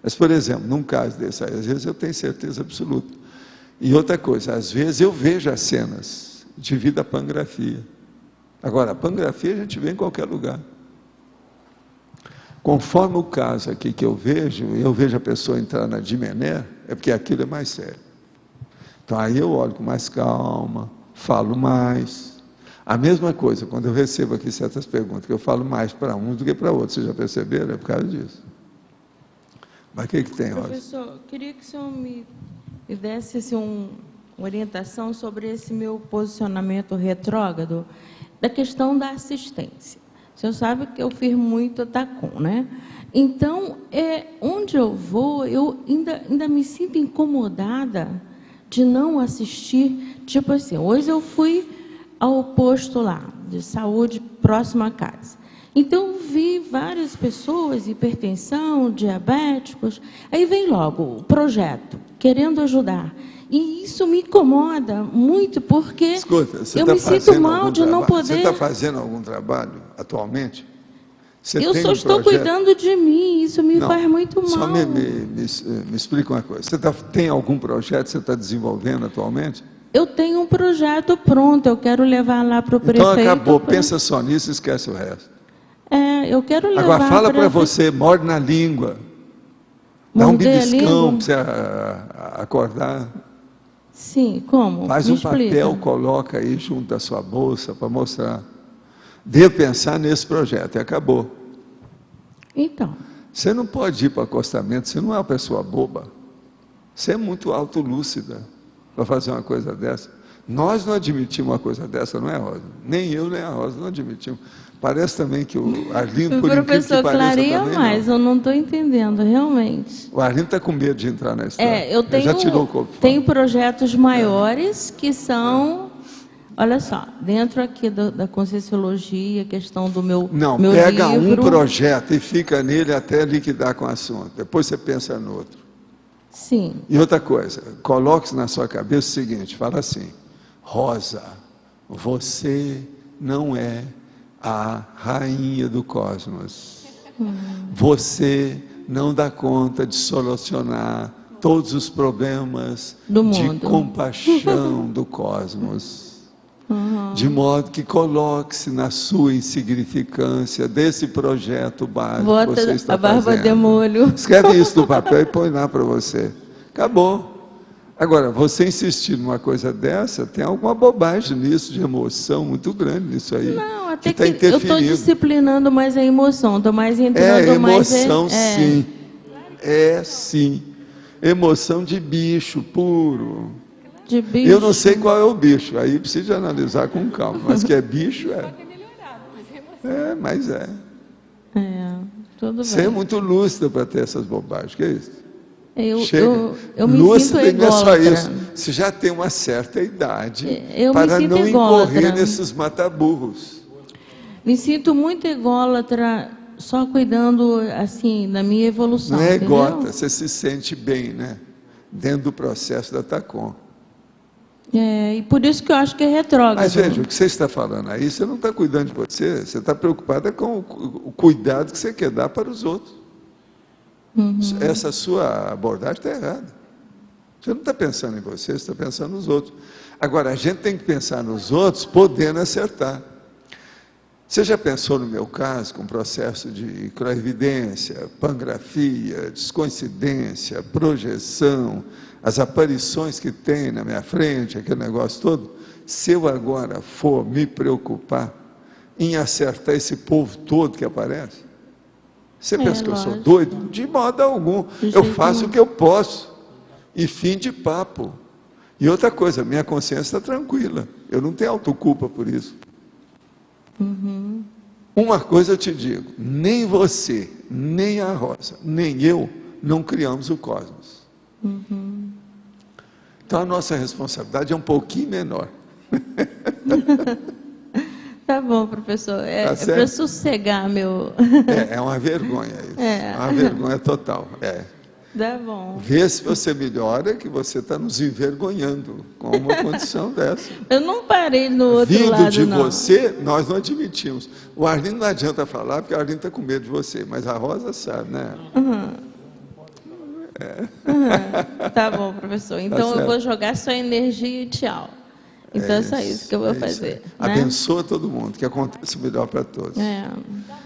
Mas, por exemplo, num caso desse aí, às vezes eu tenho certeza absoluta. E outra coisa, às vezes eu vejo as cenas devido à pangrafia. Agora, a pangrafia a gente vê em qualquer lugar. Conforme o caso aqui que eu vejo a pessoa entrar na dimené, é porque aquilo é mais sério. Então aí eu olho com mais calma, falo mais. A mesma coisa, quando eu recebo aqui certas perguntas, que eu falo mais para uns do que para outros, vocês já perceberam? É por causa disso. Mas o que tem, Rosa? Professor, queria que o senhor me desse assim, uma orientação sobre esse meu posicionamento retrógrado, da questão da assistência. O senhor sabe que eu fiz muito a TACOM, né? Então, onde eu vou, eu ainda me sinto incomodada de não assistir. Tipo assim, hoje eu fui ao posto lá, de saúde, próximo à casa. Então, vi várias pessoas, hipertensão, diabéticos, aí vem logo o projeto, querendo ajudar. E isso me incomoda muito, porque Escuta, eu me sinto mal de não poder... Você está fazendo algum trabalho atualmente? Eu só estou cuidando de mim, isso me faz muito mal. Só me explica uma coisa. Você tem algum projeto que você está desenvolvendo atualmente? Eu tenho um projeto pronto, eu quero levar lá para o prefeito. Então acabou, pensa só nisso e esquece o resto. Eu quero levar... Agora fala para você, morde na língua. Dá um bibiscão para você acordar. Sim, como? Faz um papel, coloca aí junto da sua bolsa para mostrar. Devo pensar nesse projeto, e acabou. Então. Você não pode ir para o acostamento, você não é uma pessoa boba. Você é muito autolúcida para fazer uma coisa dessa. Nós não admitimos uma coisa dessa, não é, Rosa? Nem eu, nem a Rosa não admitimos. Parece também que o Arlindo, por incrível que pareça, clareia também mais, eu não estou entendendo, realmente. O Arlindo está com medo de entrar na história. Eu tenho, já tirou o corpo fora. Tenho projetos maiores que são... Olha só, dentro aqui da Conscienciologia, questão do meu Não, meu pega livro, um projeto e fica nele até liquidar com o assunto. Depois você pensa no outro. Sim. E outra coisa, coloque na sua cabeça o seguinte, fala assim, Rosa, você não é a rainha do cosmos. Você não dá conta de solucionar todos os problemas de compaixão do cosmos. De modo que coloque-se na sua insignificância desse projeto básico que você está fazendo. Barba de molho. Escreve isso no papel e põe lá para você. Acabou. Agora, você insistir numa coisa dessa, tem alguma bobagem nisso, de emoção muito grande nisso aí. Não, até que está eu estou disciplinando mais a emoção, estou mais entrando mais... Emoção, sim. Sim. Emoção de bicho puro. De bicho. Eu não sei qual é o bicho, aí precisa analisar com calma, mas que é bicho, é. Mas é. Tudo Você é muito lúcida para ter essas bobagens, que é isso? Eu me sinto ególatra. Não é só isso. Você já tem uma certa idade para não incorrer nesses mataburros. Me sinto muito ególatra, só cuidando, assim, da minha evolução. Não é entendeu? ególatra, você se sente bem, né? Dentro do processo da TACOM. E por isso que eu acho que é retrógrado. Mas veja, o que você está falando aí, você não está cuidando de você, você está preocupada com o cuidado que você quer dar para os outros. Essa sua abordagem está errada. Você não está pensando em você, você está pensando nos outros. Agora, a gente tem que pensar nos outros podendo acertar. Você já pensou no meu caso, com processo de clarividência, pangrafia, descoincidência, projeção, as aparições que tem na minha frente, aquele negócio todo? Se eu agora for me preocupar em acertar esse povo todo que aparece, você pensa que eu sou doido? De modo algum. Eu faço o que eu posso. E fim de papo. E outra coisa, minha consciência está tranquila. Eu não tenho autoculpa por isso. Uma coisa eu te digo, nem você, nem a Rosa, nem eu, não criamos o cosmos. Então a nossa responsabilidade é um pouquinho menor. Tá bom, professor. É para sossegar meu... É uma vergonha isso. É uma vergonha total. Tá bom. Vê se você melhora, que você está nos envergonhando com uma condição dessa. Eu não parei no outro Vindo lado, de não. você, nós não admitimos. O Arlindo não adianta falar, porque o Arlindo está com medo de você, mas a Rosa sabe, né? Tá bom, professor. Então eu vou jogar sua energia e tchau. Então é só isso que eu vou fazer. Né? Abençoa todo mundo, que aconteça o melhor para todos.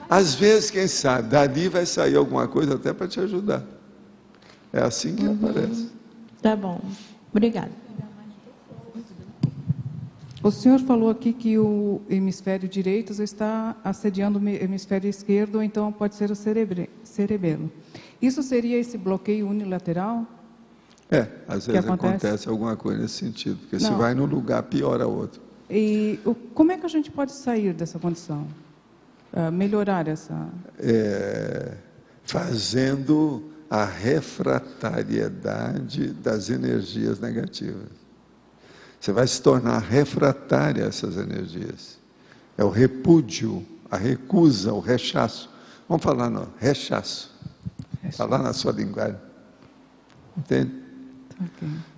Às vezes, quem sabe, dali vai sair alguma coisa até para te ajudar. É assim que aparece. Tá bom. Obrigada. O senhor falou aqui que o hemisfério direito está assediando o hemisfério esquerdo, ou então pode ser o cerebelo. Isso seria esse bloqueio unilateral? Às vezes acontece alguma coisa nesse sentido, porque se vai num lugar, piora outro. E como é que a gente pode sair dessa condição? Melhorar essa... Fazendo a refratariedade das energias negativas. Você vai se tornar refratária a essas energias. É o repúdio, a recusa, o rechaço. Vamos falar no rechaço. Falar na sua linguagem. Entende?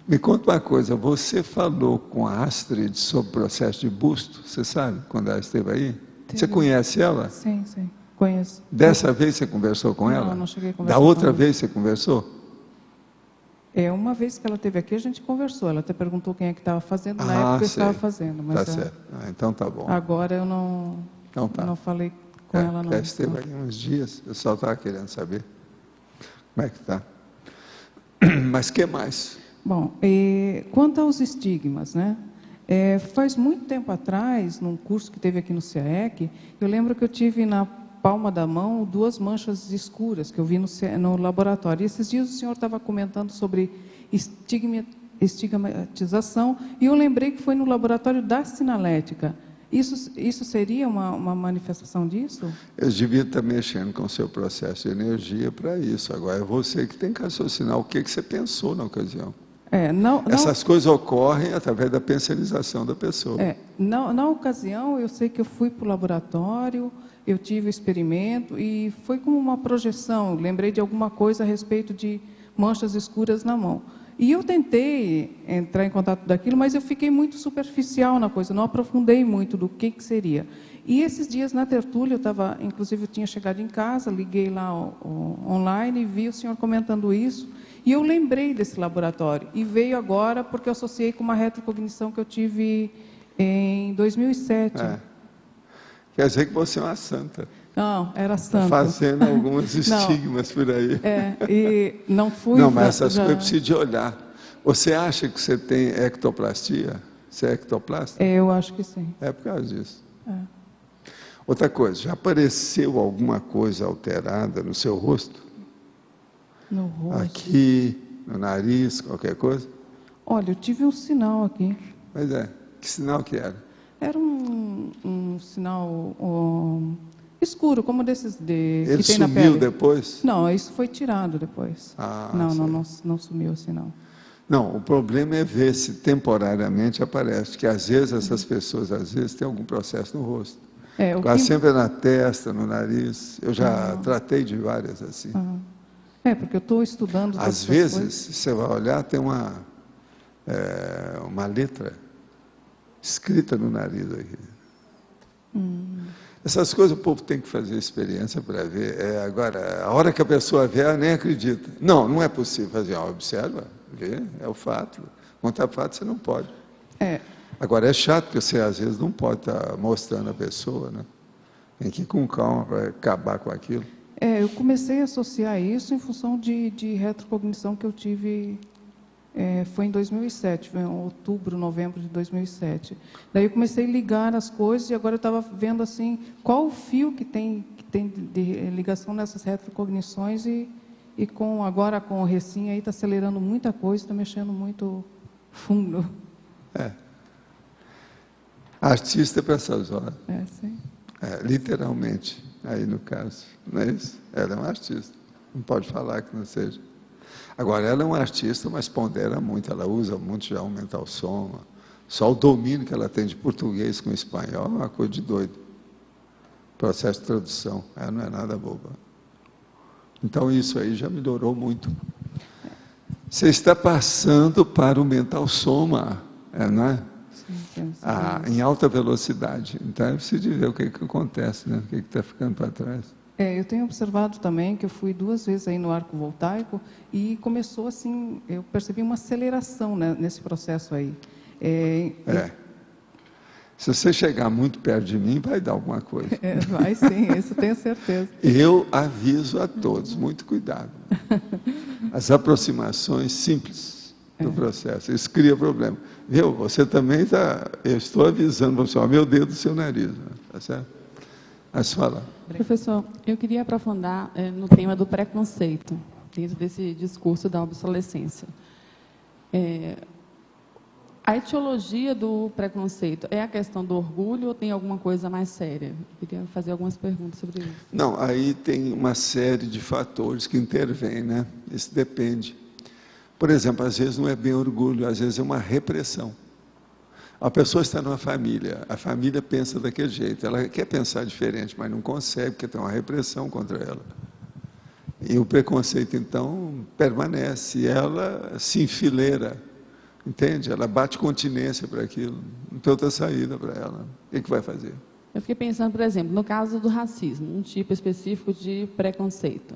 Me conta uma coisa, você falou com a Astrid sobre o processo de busto, você sabe, quando ela esteve aí? Você conhece ela? Sim, conheço. Dessa vez você conversou com ela? Não cheguei a conversar. Da outra vez você conversou? Uma vez que ela esteve aqui, a gente conversou. Ela até perguntou quem é que estava fazendo, na época eu estava fazendo. Mas certo. Então tá bom. Agora eu não falei com ela, não. Ela esteve aí uns dias, eu só estava querendo saber como é que está. Mas o que mais? Bom, quanto aos estigmas, né? Faz muito tempo atrás, num curso que teve aqui no CAEC, eu lembro que eu tive na palma da mão 2 manchas escuras que eu vi no laboratório. E esses dias o senhor estava comentando sobre estigmatização, e eu lembrei que foi no laboratório da sinalética. Isso seria uma manifestação disso? Eu devia estar mexendo com o seu processo de energia para isso. Agora é você que tem que raciocinar o que você pensou na ocasião. Essas coisas ocorrem através da pensalização da pessoa. Na ocasião, eu sei que eu fui para o laboratório, eu tive o experimento e foi como uma projeção. Lembrei de alguma coisa a respeito de manchas escuras na mão. E eu tentei entrar em contato daquilo, mas eu fiquei muito superficial na coisa, não aprofundei muito do que seria. E esses dias na tertúlia, inclusive eu tinha chegado em casa, liguei lá online e vi o senhor comentando isso, e eu lembrei desse laboratório. E veio agora porque eu associei com uma retrocognição que eu tive em 2007. Quer dizer que você é uma santa. Não, era santa. Fazendo alguns estigmas por aí. E não fui... Não, mas essas coisas precisam de olhar. Você acha que você tem ectoplastia? Você é ectoplasta? Eu acho que sim. É por causa disso. Outra coisa, já apareceu alguma coisa alterada no seu rosto? No rosto? Aqui, no nariz, qualquer coisa? Olha, eu tive um sinal aqui. Pois é. Que sinal que era? Era um sinal escuro, como desses que tem na pele. Ele sumiu depois? Não, isso foi tirado depois. Não sumiu assim, não. Não, o problema é ver se temporariamente aparece, que às vezes essas pessoas, têm algum processo no rosto. Quase sempre é na testa, no nariz. Eu já tratei de várias assim. Porque eu estou estudando... Às vezes, você vai olhar, tem uma letra escrita no nariz aqui. Essas coisas o povo tem que fazer experiência para ver. Agora, a hora que a pessoa vê, ela nem acredita. Não é possível fazer. Observa, ver, é o fato. Contar fato você não pode. É. Agora, é chato porque você, às vezes, não pode estar mostrando a pessoa, né? Tem que ir com calma para acabar com aquilo. Eu comecei a associar isso em função de retrocognição que eu tive, foi em 2007, foi em outubro, novembro de 2007. Daí eu comecei a ligar as coisas e agora eu estava vendo assim, qual o fio que tem de ligação nessas retrocognições e agora com o Recim aí está acelerando muita coisa, está mexendo muito fundo. Artista é para essas horas. Sim. Literalmente, aí no caso, não é isso? Ela é uma artista, não pode falar que não seja. Agora, ela é uma artista, mas pondera muito, ela usa muito já o mental soma. Só o domínio que ela tem de português com espanhol é uma coisa de doido. Processo de tradução, ela não é nada boba. Então, isso aí já melhorou muito. Você está passando para o mental soma, não é? Em alta velocidade. Então, é preciso ver o que acontece, né? O que está ficando para trás. Eu tenho observado também que eu fui 2 vezes aí no arco voltaico e começou assim, eu percebi uma aceleração, né, nesse processo aí. Se você chegar muito perto de mim, vai dar alguma coisa. Vai sim, isso tenho certeza. Eu aviso a todos, muito cuidado. As aproximações simples do processo, isso cria problema. Viu? Você também está, eu estou avisando você, ó, meu dedo do seu nariz, tá certo? Mas fala. Professor, eu queria aprofundar no tema do preconceito, dentro desse discurso da obsolescência. A etiologia do preconceito é a questão do orgulho ou tem alguma coisa mais séria? Eu queria fazer algumas perguntas sobre isso. Não, aí tem uma série de fatores que intervêm, né? Isso depende. Por exemplo, às vezes não é bem orgulho, às vezes é uma repressão. A pessoa está numa família, a família pensa daquele jeito, ela quer pensar diferente, mas não consegue, porque tem uma repressão contra ela. E o preconceito, então, permanece, ela se enfileira, entende? Ela bate continência para aquilo, não tem outra saída para ela. O que vai fazer? Eu fiquei pensando, por exemplo, no caso do racismo, um tipo específico de preconceito.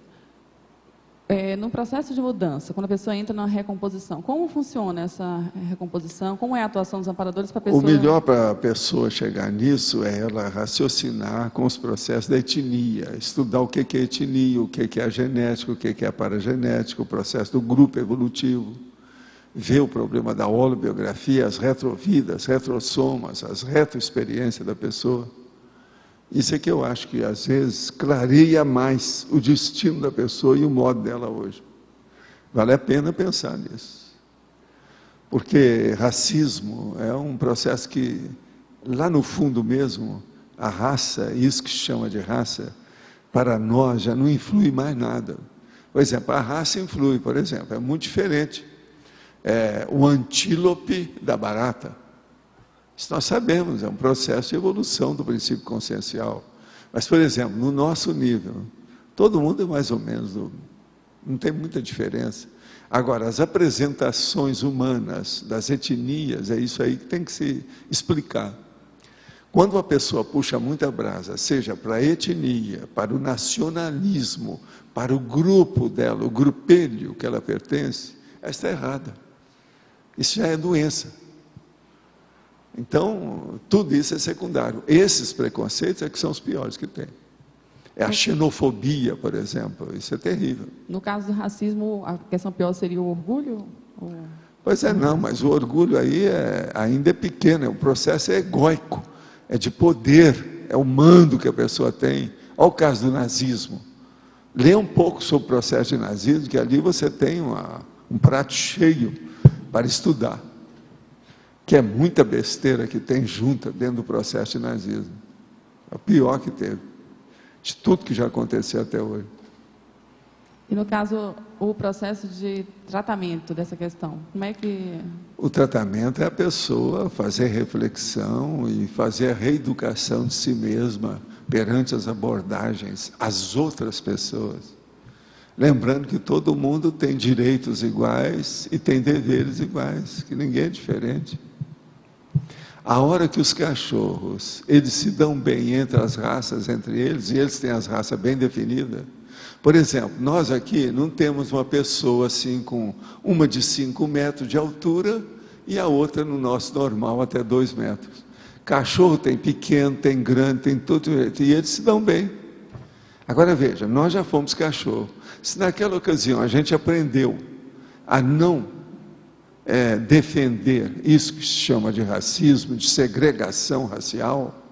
No processo de mudança, quando a pessoa entra na recomposição, como funciona essa recomposição? Como é a atuação dos amparadores para a pessoa? O melhor para a pessoa chegar nisso é ela raciocinar com os processos da etnia, estudar o que é etnia, o que é a genética, o que é a paragenética, o processo do grupo evolutivo, ver o problema da holobiografia, as retrovidas, retrossomas, as retroexperiências da pessoa. Isso é que eu acho que, às vezes, clareia mais o destino da pessoa e o modo dela hoje. Vale a pena pensar nisso. Porque racismo é um processo que, lá no fundo mesmo, a raça, isso que se chama de raça, para nós já não influi mais nada. Por exemplo, a raça influi, por exemplo, é muito diferente. O antílope da barata. Isso nós sabemos, é um processo de evolução do princípio consciencial. Mas, por exemplo, no nosso nível, todo mundo é mais ou menos, não tem muita diferença. Agora, as apresentações humanas das etnias, é isso aí que tem que se explicar. Quando uma pessoa puxa muita brasa, seja para a etnia, para o nacionalismo, para o grupo dela, o grupelho que ela pertence, ela está errada. Isso já é doença. Então, tudo isso é secundário. Esses preconceitos é que são os piores que tem. É a xenofobia, por exemplo, isso é terrível. No caso do racismo, a questão pior seria o orgulho? Pois é, não, mas o orgulho aí ainda é pequeno, o processo é egóico, é de poder, é o mando que a pessoa tem. Olha o caso do nazismo. Lê um pouco sobre o processo de nazismo, que ali você tem um prato cheio para estudar. Que é muita besteira que tem junta dentro do processo de nazismo. É o pior que teve, de tudo que já aconteceu até hoje. E no caso, o processo de tratamento dessa questão, como é que... O tratamento é a pessoa fazer reflexão e fazer a reeducação de si mesma perante as abordagens, as outras pessoas. Lembrando que todo mundo tem direitos iguais e tem deveres iguais, que ninguém é diferente. A hora que os cachorros, eles se dão bem entre as raças, entre eles, e eles têm as raças bem definidas, Por exemplo, nós aqui não temos uma pessoa assim com uma de 5 metros de altura e a outra no nosso normal até 2 metros. Cachorro tem pequeno, tem grande, tem tudo, e eles se dão bem. Agora veja, nós já fomos cachorro. Se naquela ocasião a gente aprendeu a não defender isso que se chama de racismo, de segregação racial,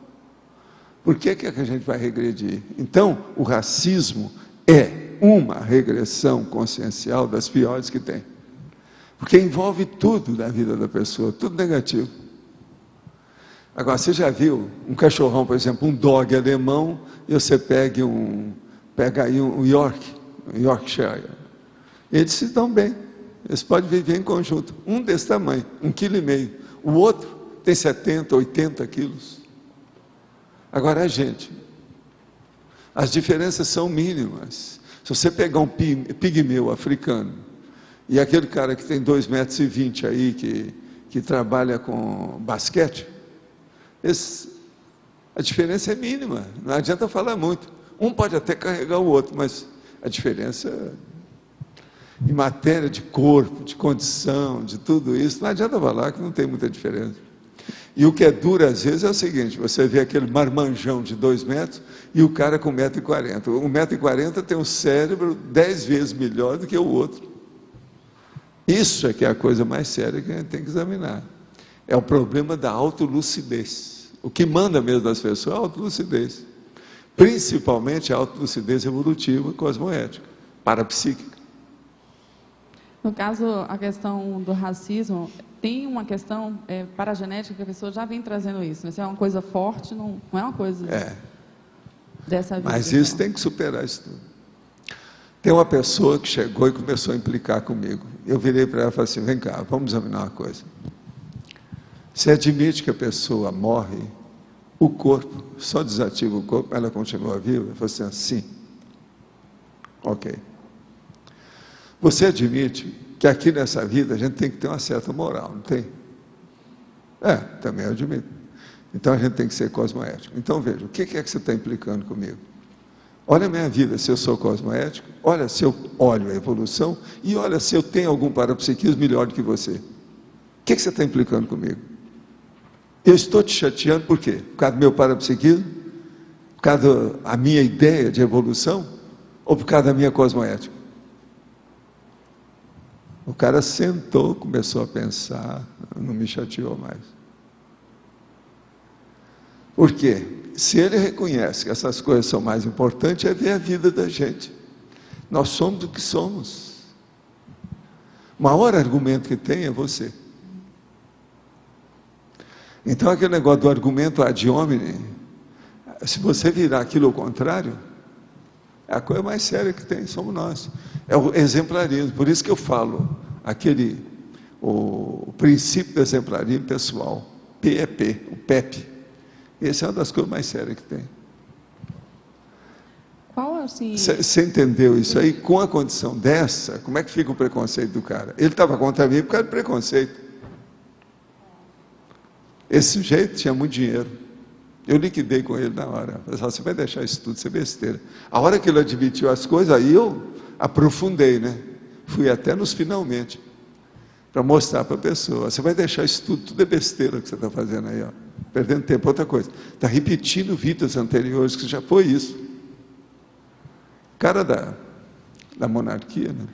por que que a gente vai regredir? Então, o racismo é uma regressão consciencial das piores que tem. Porque envolve tudo da vida da pessoa, tudo negativo. Agora, você já viu um cachorrão, por exemplo, um dog alemão, e você pega aí um Yorkshire. Eles se dão bem, eles podem viver em conjunto. Um desse tamanho, 1,5 kg. O outro tem 70, 80 quilos. Agora, a gente, as diferenças são mínimas. Se você pegar um pigmeu africano, e aquele cara que tem 2,20 metros aí, que trabalha com basquete, a diferença é mínima, não adianta falar muito. Um pode até carregar o outro, mas a diferença em matéria de corpo, de condição, de tudo isso, não adianta falar que não tem muita diferença. E o que é duro às vezes é o seguinte, você vê aquele marmanjão de 2 metros e o cara com 1,40 m. 1,40 m tem um cérebro 10 vezes melhor do que o outro. Isso é que é a coisa mais séria que a gente tem que examinar. É o problema da autolucidez. O que manda mesmo das pessoas é a autolucidez. Principalmente a autolucidez evolutiva cosmoética, parapsíquica. No caso, a questão do racismo, tem uma questão paragenética que a pessoa já vem trazendo isso. Né? Se é uma coisa forte, não é uma coisa dessa vida. Mas isso tem que superar isso tudo. Tem uma pessoa que chegou e começou a implicar comigo. Eu virei para ela e falei assim, vem cá, vamos examinar uma coisa. Você admite que a pessoa morre, o corpo, só desativa o corpo, ela continua viva? Eu falei assim, sim. Ok. Você admite que aqui nessa vida a gente tem que ter uma certa moral, não tem? Também admito. Então a gente tem que ser cosmoético. Então veja, o que é que você está implicando comigo? Olha a minha vida, se eu sou cosmoético, olha se eu olho a evolução e olha se eu tenho algum parapsiquismo melhor do que você. O que você está implicando comigo? Eu estou te chateando por quê? Por causa do meu parapsiquismo? Por causa da minha ideia de evolução? Ou por causa da minha cosmoética? O cara sentou, começou a pensar, não me chateou mais. Por quê? Se ele reconhece que essas coisas são mais importantes, é ver a vida da gente. Nós somos o que somos. O maior argumento que tem é você. Então, aquele negócio do argumento ad hominem, se você virar aquilo ao contrário, é a coisa mais séria que tem, somos nós. É o exemplarismo. Por isso que eu falo, o princípio do exemplarismo pessoal, PEP, o PEP. Essa é uma das coisas mais sérias que tem. Qual assim? Você entendeu isso aí? Com a condição dessa, como é que fica o preconceito do cara? Ele estava contra mim por causa do preconceito. Esse sujeito tinha muito dinheiro. Eu liquidei com ele na hora. Eu falei, você vai deixar isso tudo, isso é besteira. A hora que ele admitiu as coisas, aí eu aprofundei, né? Fui até nos finalmente, para mostrar para a pessoa, você vai deixar isso tudo é besteira que você está fazendo aí, ó. Perdendo tempo. Outra coisa, está repetindo vidas anteriores, que já foi isso. Cara da monarquia, né?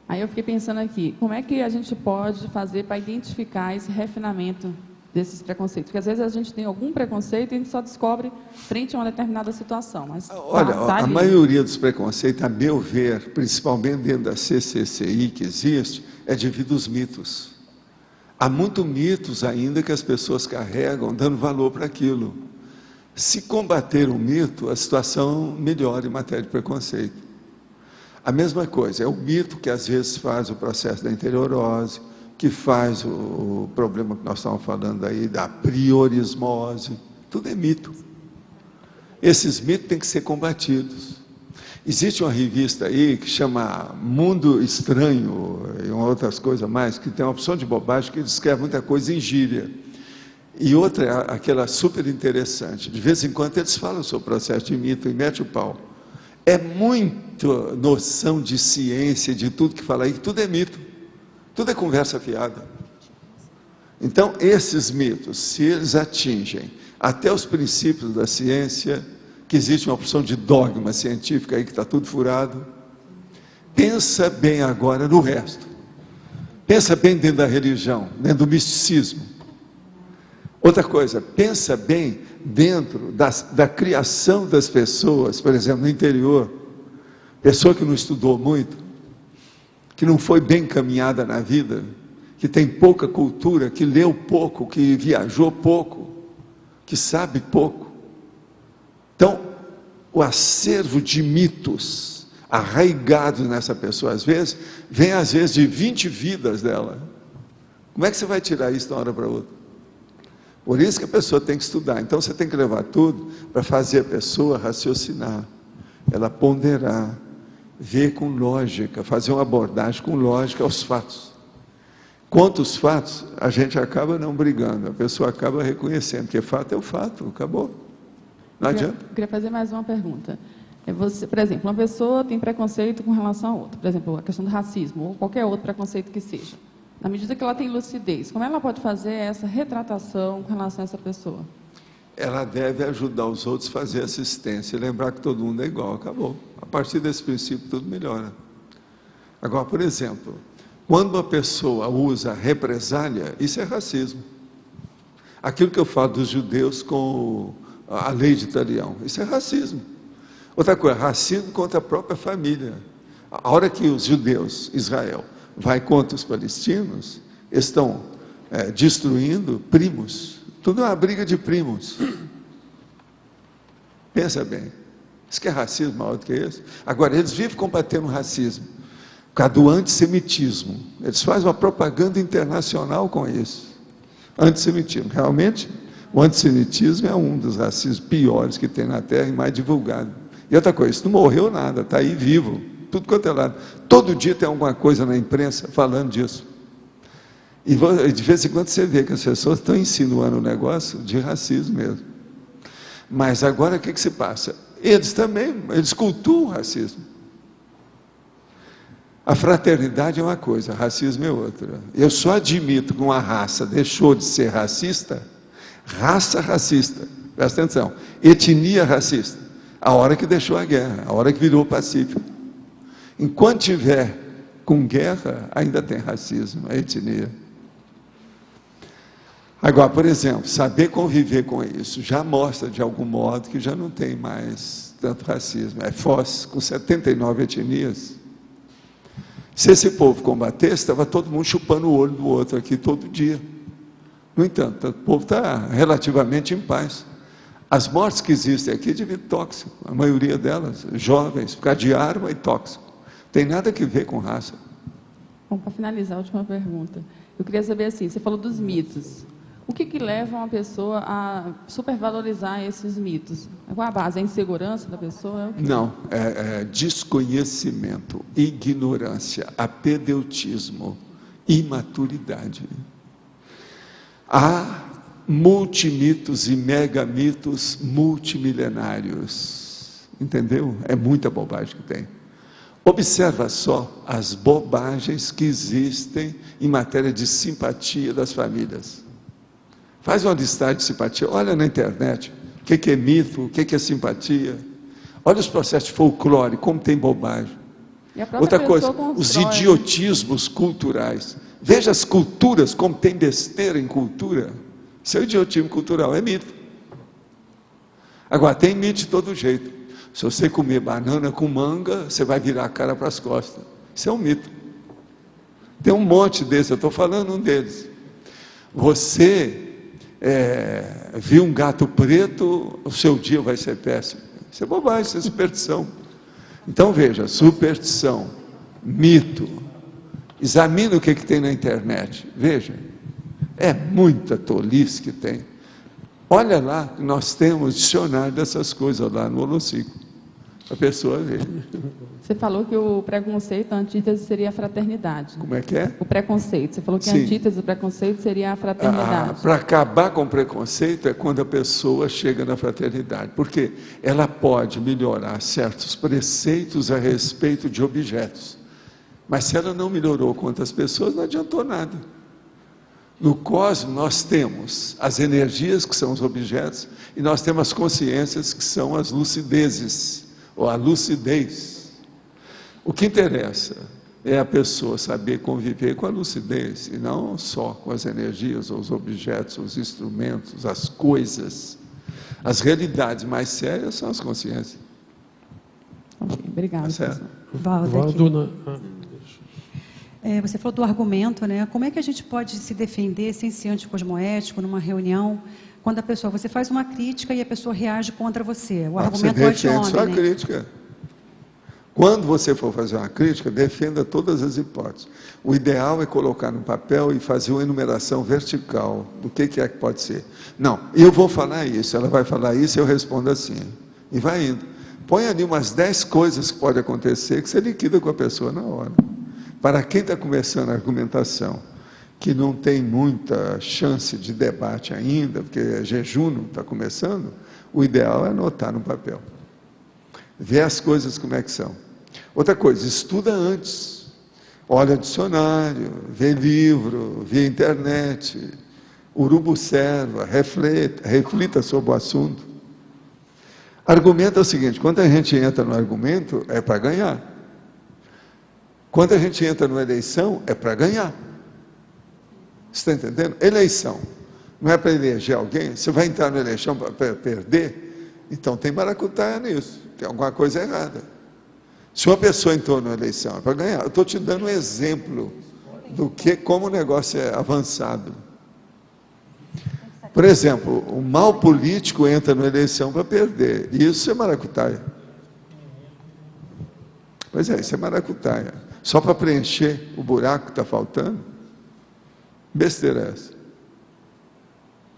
Aí eu fiquei pensando aqui, como é que a gente pode fazer para identificar esse refinamento desses preconceitos? Porque às vezes a gente tem algum preconceito e a gente só descobre frente a uma determinada situação. Mas olha, a maioria dos preconceitos, a meu ver, principalmente dentro da CCCI que existe, é devido aos mitos. Há muitos mitos ainda que as pessoas carregam, dando valor para aquilo. Se combater o mito, a situação melhora em matéria de preconceito. A mesma coisa, é o mito que às vezes faz o processo da interiorose, que faz o problema que nós estamos falando aí, da priorismose, tudo é mito. Esses mitos têm que ser combatidos. Existe uma revista aí que chama Mundo Estranho, e outras coisas mais, que tem uma opção de bobagem, que descreve muita coisa em gíria. E outra é aquela super interessante. De vez em quando eles falam sobre o processo de mito e mete o pau. É muito muito noção de ciência, de tudo que fala aí, tudo é mito, tudo é conversa fiada. Então, esses mitos, se eles atingem até os princípios da ciência, que existe uma opção de dogma científico aí que está tudo furado, pensa bem agora no resto. Pensa bem dentro da religião, dentro do misticismo. Outra coisa, pensa bem dentro da criação das pessoas, por exemplo, no interior. Pessoa que não estudou muito, que não foi bem encaminhada na vida, que tem pouca cultura, que leu pouco, que viajou pouco, que sabe pouco. Então, o acervo de mitos arraigados nessa pessoa, às vezes, vem às vezes de 20 vidas dela. Como é que você vai tirar isso de uma hora para outra? Por isso que a pessoa tem que estudar. Então, você tem que levar tudo para fazer a pessoa raciocinar, ela ponderar, ver com lógica, fazer uma abordagem com lógica aos fatos. Quanto aos fatos, a gente acaba não brigando, a pessoa acaba reconhecendo, porque fato é o fato, acabou. Não adianta. Eu queria fazer mais uma pergunta. Você, por exemplo, uma pessoa tem preconceito com relação a outra, por exemplo, a questão do racismo, ou qualquer outro preconceito que seja. Na medida que ela tem lucidez, como ela pode fazer essa retratação com relação a essa pessoa? Ela deve ajudar os outros a fazer assistência, lembrar que todo mundo é igual, acabou. A partir desse princípio, tudo melhora. Agora, por exemplo, quando uma pessoa usa represália, isso é racismo. Aquilo que eu falo dos judeus com a lei de Italião, isso é racismo. Outra coisa, racismo contra a própria família. A hora que os judeus, Israel, vai contra os palestinos, estão destruindo primos. Tudo é uma briga de primos. Pensa bem. Isso que é racismo maior do que isso? Agora, eles vivem combatendo o racismo, por causa do antissemitismo. Eles fazem uma propaganda internacional com isso. Antissemitismo. Realmente, o antissemitismo é um dos racismos piores que tem na Terra e mais divulgado. E outra coisa, isso não morreu nada, está aí vivo, tudo quanto é lado. Todo dia tem alguma coisa na imprensa falando disso. E de vez em quando você vê que as pessoas estão insinuando o negócio de racismo mesmo. Mas agora o que se passa? Eles também, eles cultuam o racismo. A fraternidade é uma coisa, racismo é outra. Eu só admito que uma raça deixou de ser racista, raça racista, presta atenção, etnia racista, a hora que deixou a guerra, a hora que virou pacífico. Enquanto tiver com guerra, ainda tem racismo, a etnia. Agora, por exemplo, saber conviver com isso já mostra de algum modo que já não tem mais tanto racismo. É Foz, com 79 etnias. Se esse povo combatesse, estava todo mundo chupando o olho do outro aqui todo dia. No entanto, o povo está relativamente em paz. As mortes que existem aqui de tóxico, a maioria delas, jovens, por causa de arma e tóxico. Tem nada a ver com raça. Bom, para finalizar, a última pergunta. Eu queria saber assim, você falou dos mitos. O que leva uma pessoa a supervalorizar esses mitos? Qual a base? A insegurança da pessoa? Não, é desconhecimento, ignorância, apedeutismo, imaturidade. Há multimitos e megamitos multimilenários. Entendeu? É muita bobagem que tem. Observa só as bobagens que existem em matéria de simpatia das famílias. Faz uma listagem de simpatia, olha na internet, o que é mito, o que é simpatia. Olha os processos de folclore, como tem bobagem. Outra coisa, os idiotismos culturais. Veja as culturas, como tem besteira em cultura. Isso é o idiotismo cultural, é mito. Agora, tem mito de todo jeito. Se você comer banana com manga, você vai virar a cara para as costas. Isso é um mito. Tem um monte desses, eu estou falando um deles. Você viu um gato preto, o seu dia vai ser péssimo. Isso é bobagem, isso é superstição. Então veja, superstição, mito. Examina o que tem na internet. Veja, é muita tolice que tem. Olha lá, nós temos dicionário dessas coisas lá no Holociclo. A pessoa vê. Você falou que o preconceito, a antítese seria a fraternidade. Como é que é? O preconceito. Você falou que a Sim. antítese do preconceito seria a fraternidade. Para acabar com o preconceito é quando a pessoa chega na fraternidade, porque ela pode melhorar certos preceitos a respeito de objetos, mas se ela não melhorou quanto as pessoas, não adiantou nada. No cosmos nós temos as energias, que são os objetos, e nós temos as consciências, que são as lucidezes, ou a lucidez. O que interessa é a pessoa saber conviver com a lucidez, e não só com as energias, ou os objetos, os instrumentos, as coisas. As realidades mais sérias são as consciências. Ok, obrigada. Tá certo? Valdo, você falou do argumento, né? Como é que a gente pode se defender sem ser anticosmoético numa reunião, quando a pessoa, você faz uma crítica e a pessoa reage contra você? O argumento é de homem, sua né? crítica. Quando você for fazer uma crítica, defenda todas as hipóteses. O ideal é colocar no papel e fazer uma enumeração vertical do que é que pode ser. Não, eu vou falar isso, ela vai falar isso, eu respondo assim. E vai indo. Põe ali umas 10 coisas que podem acontecer, que você liquida com a pessoa na hora. Para quem está começando a argumentação, que não tem muita chance de debate ainda, porque jejum está começando, o ideal é anotar no papel. Ver as coisas como é que são. Outra coisa, estuda antes. Olha dicionário, vê livro, vê internet, urubucerva, reflita sobre o assunto. Argumento é o seguinte, quando a gente entra no argumento, é para ganhar. Quando a gente entra numa eleição, é para ganhar. Você está entendendo? Eleição. Não é para eleger alguém? Você vai entrar na eleição para perder? Então tem maracutaia nisso. Tem alguma coisa errada. Se uma pessoa entrou na eleição, é para ganhar. Eu estou te dando um exemplo do que, como o negócio é avançado. Por exemplo, o mal político entra na eleição para perder. Isso é maracutaia. Pois é, isso é maracutaia. Só para preencher o buraco que está faltando? Besteira é essa.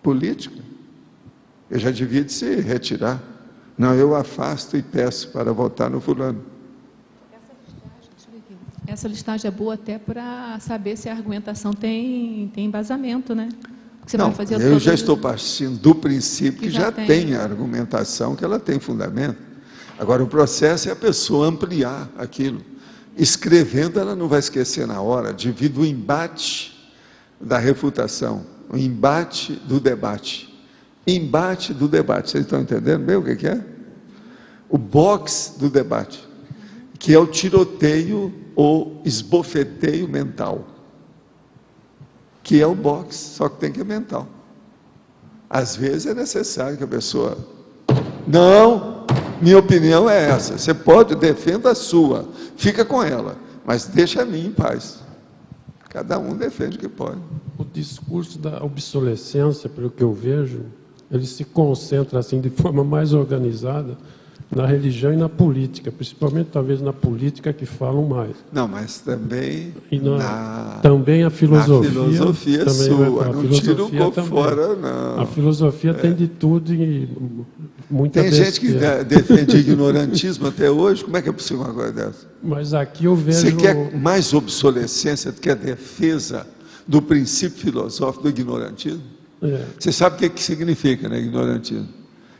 Política? Eu já devia de se retirar. Não, eu afasto e peço para votar no fulano. Essa listagem é boa até para saber se a argumentação tem embasamento, né? Você não, vai fazer eu já estou partindo do princípio que já tem a argumentação, que ela tem fundamento. Agora, o processo é a pessoa ampliar aquilo. Escrevendo, ela não vai esquecer na hora, devido ao embate da refutação, o embate do debate. Embate do debate, vocês estão entendendo bem o que é? O boxe do debate, que é o tiroteio ou esbofeteio mental, que é o boxe, só que tem que é mental. Às vezes é necessário que a pessoa, não, minha opinião é essa, você pode, defenda a sua, fica com ela, mas deixa a mim em paz. Cada um defende o que pode. O discurso da obsolescência, pelo que eu vejo, ele se concentra assim de forma mais organizada na religião e na política, principalmente talvez na política que falam mais. Não, mas também também a filosofia. A filosofia também sua, não tira o corpo fora, não. A filosofia tem de tudo e muita Tem gente que defende ignorantismo até hoje, como é que é possível uma coisa dessa? Mas aqui eu vejo... Você quer mais obsolescência do que a defesa do princípio filosófico do ignorantismo? Você sabe o que significa, né, ignorantismo?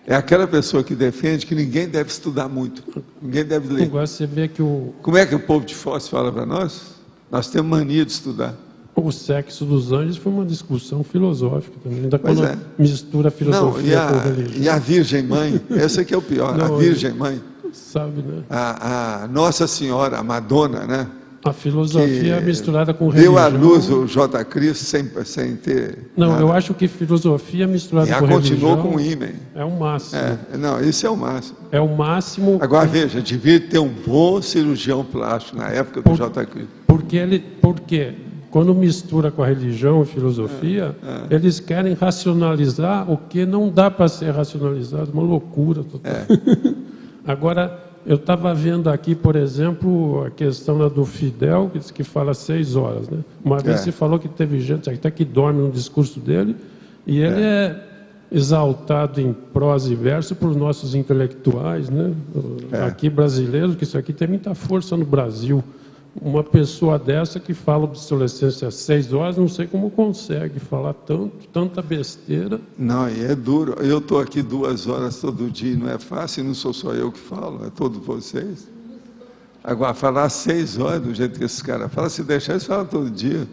É aquela pessoa que defende que ninguém deve estudar muito, ninguém deve ler. Agora você vê que Como é que o povo de Foz fala para nós? Nós temos mania de estudar. O sexo dos anjos foi uma discussão filosófica também, ainda quando mistura a filosofia com a religião. E a Virgem Mãe, essa que é o pior, a Virgem Mãe. Sabe, né? A Nossa Senhora, a Madonna, né? A filosofia misturada com religião. Deu à luz o J. Cristo sem ter... Não, nada. eu acho que filosofia misturada com religião... continuou com o ímã. É o máximo. Não, isso é o máximo. É o máximo... Agora, veja, devia ter um bom cirurgião plástico na época do J. Cristo. Porque quando mistura com a religião e filosofia, eles querem racionalizar o que não dá para ser racionalizado. Uma loucura total. Agora... Eu estava vendo aqui, por exemplo, a questão do Fidel, que fala 6 horas. Né? Uma vez você falou que teve gente até que dorme no discurso dele, e ele exaltado em prosa e verso por nossos intelectuais, né? Aqui brasileiros, que isso aqui tem muita força no Brasil. Uma pessoa dessa que fala obsolescência às 6 horas, não sei como consegue falar tanta besteira. Não, e é duro. Eu estou aqui 2 horas todo dia, não é fácil, não sou só eu que falo, é todos vocês. Agora, falar 6 horas do jeito que esses caras falam, se deixar, eles falam todo dia.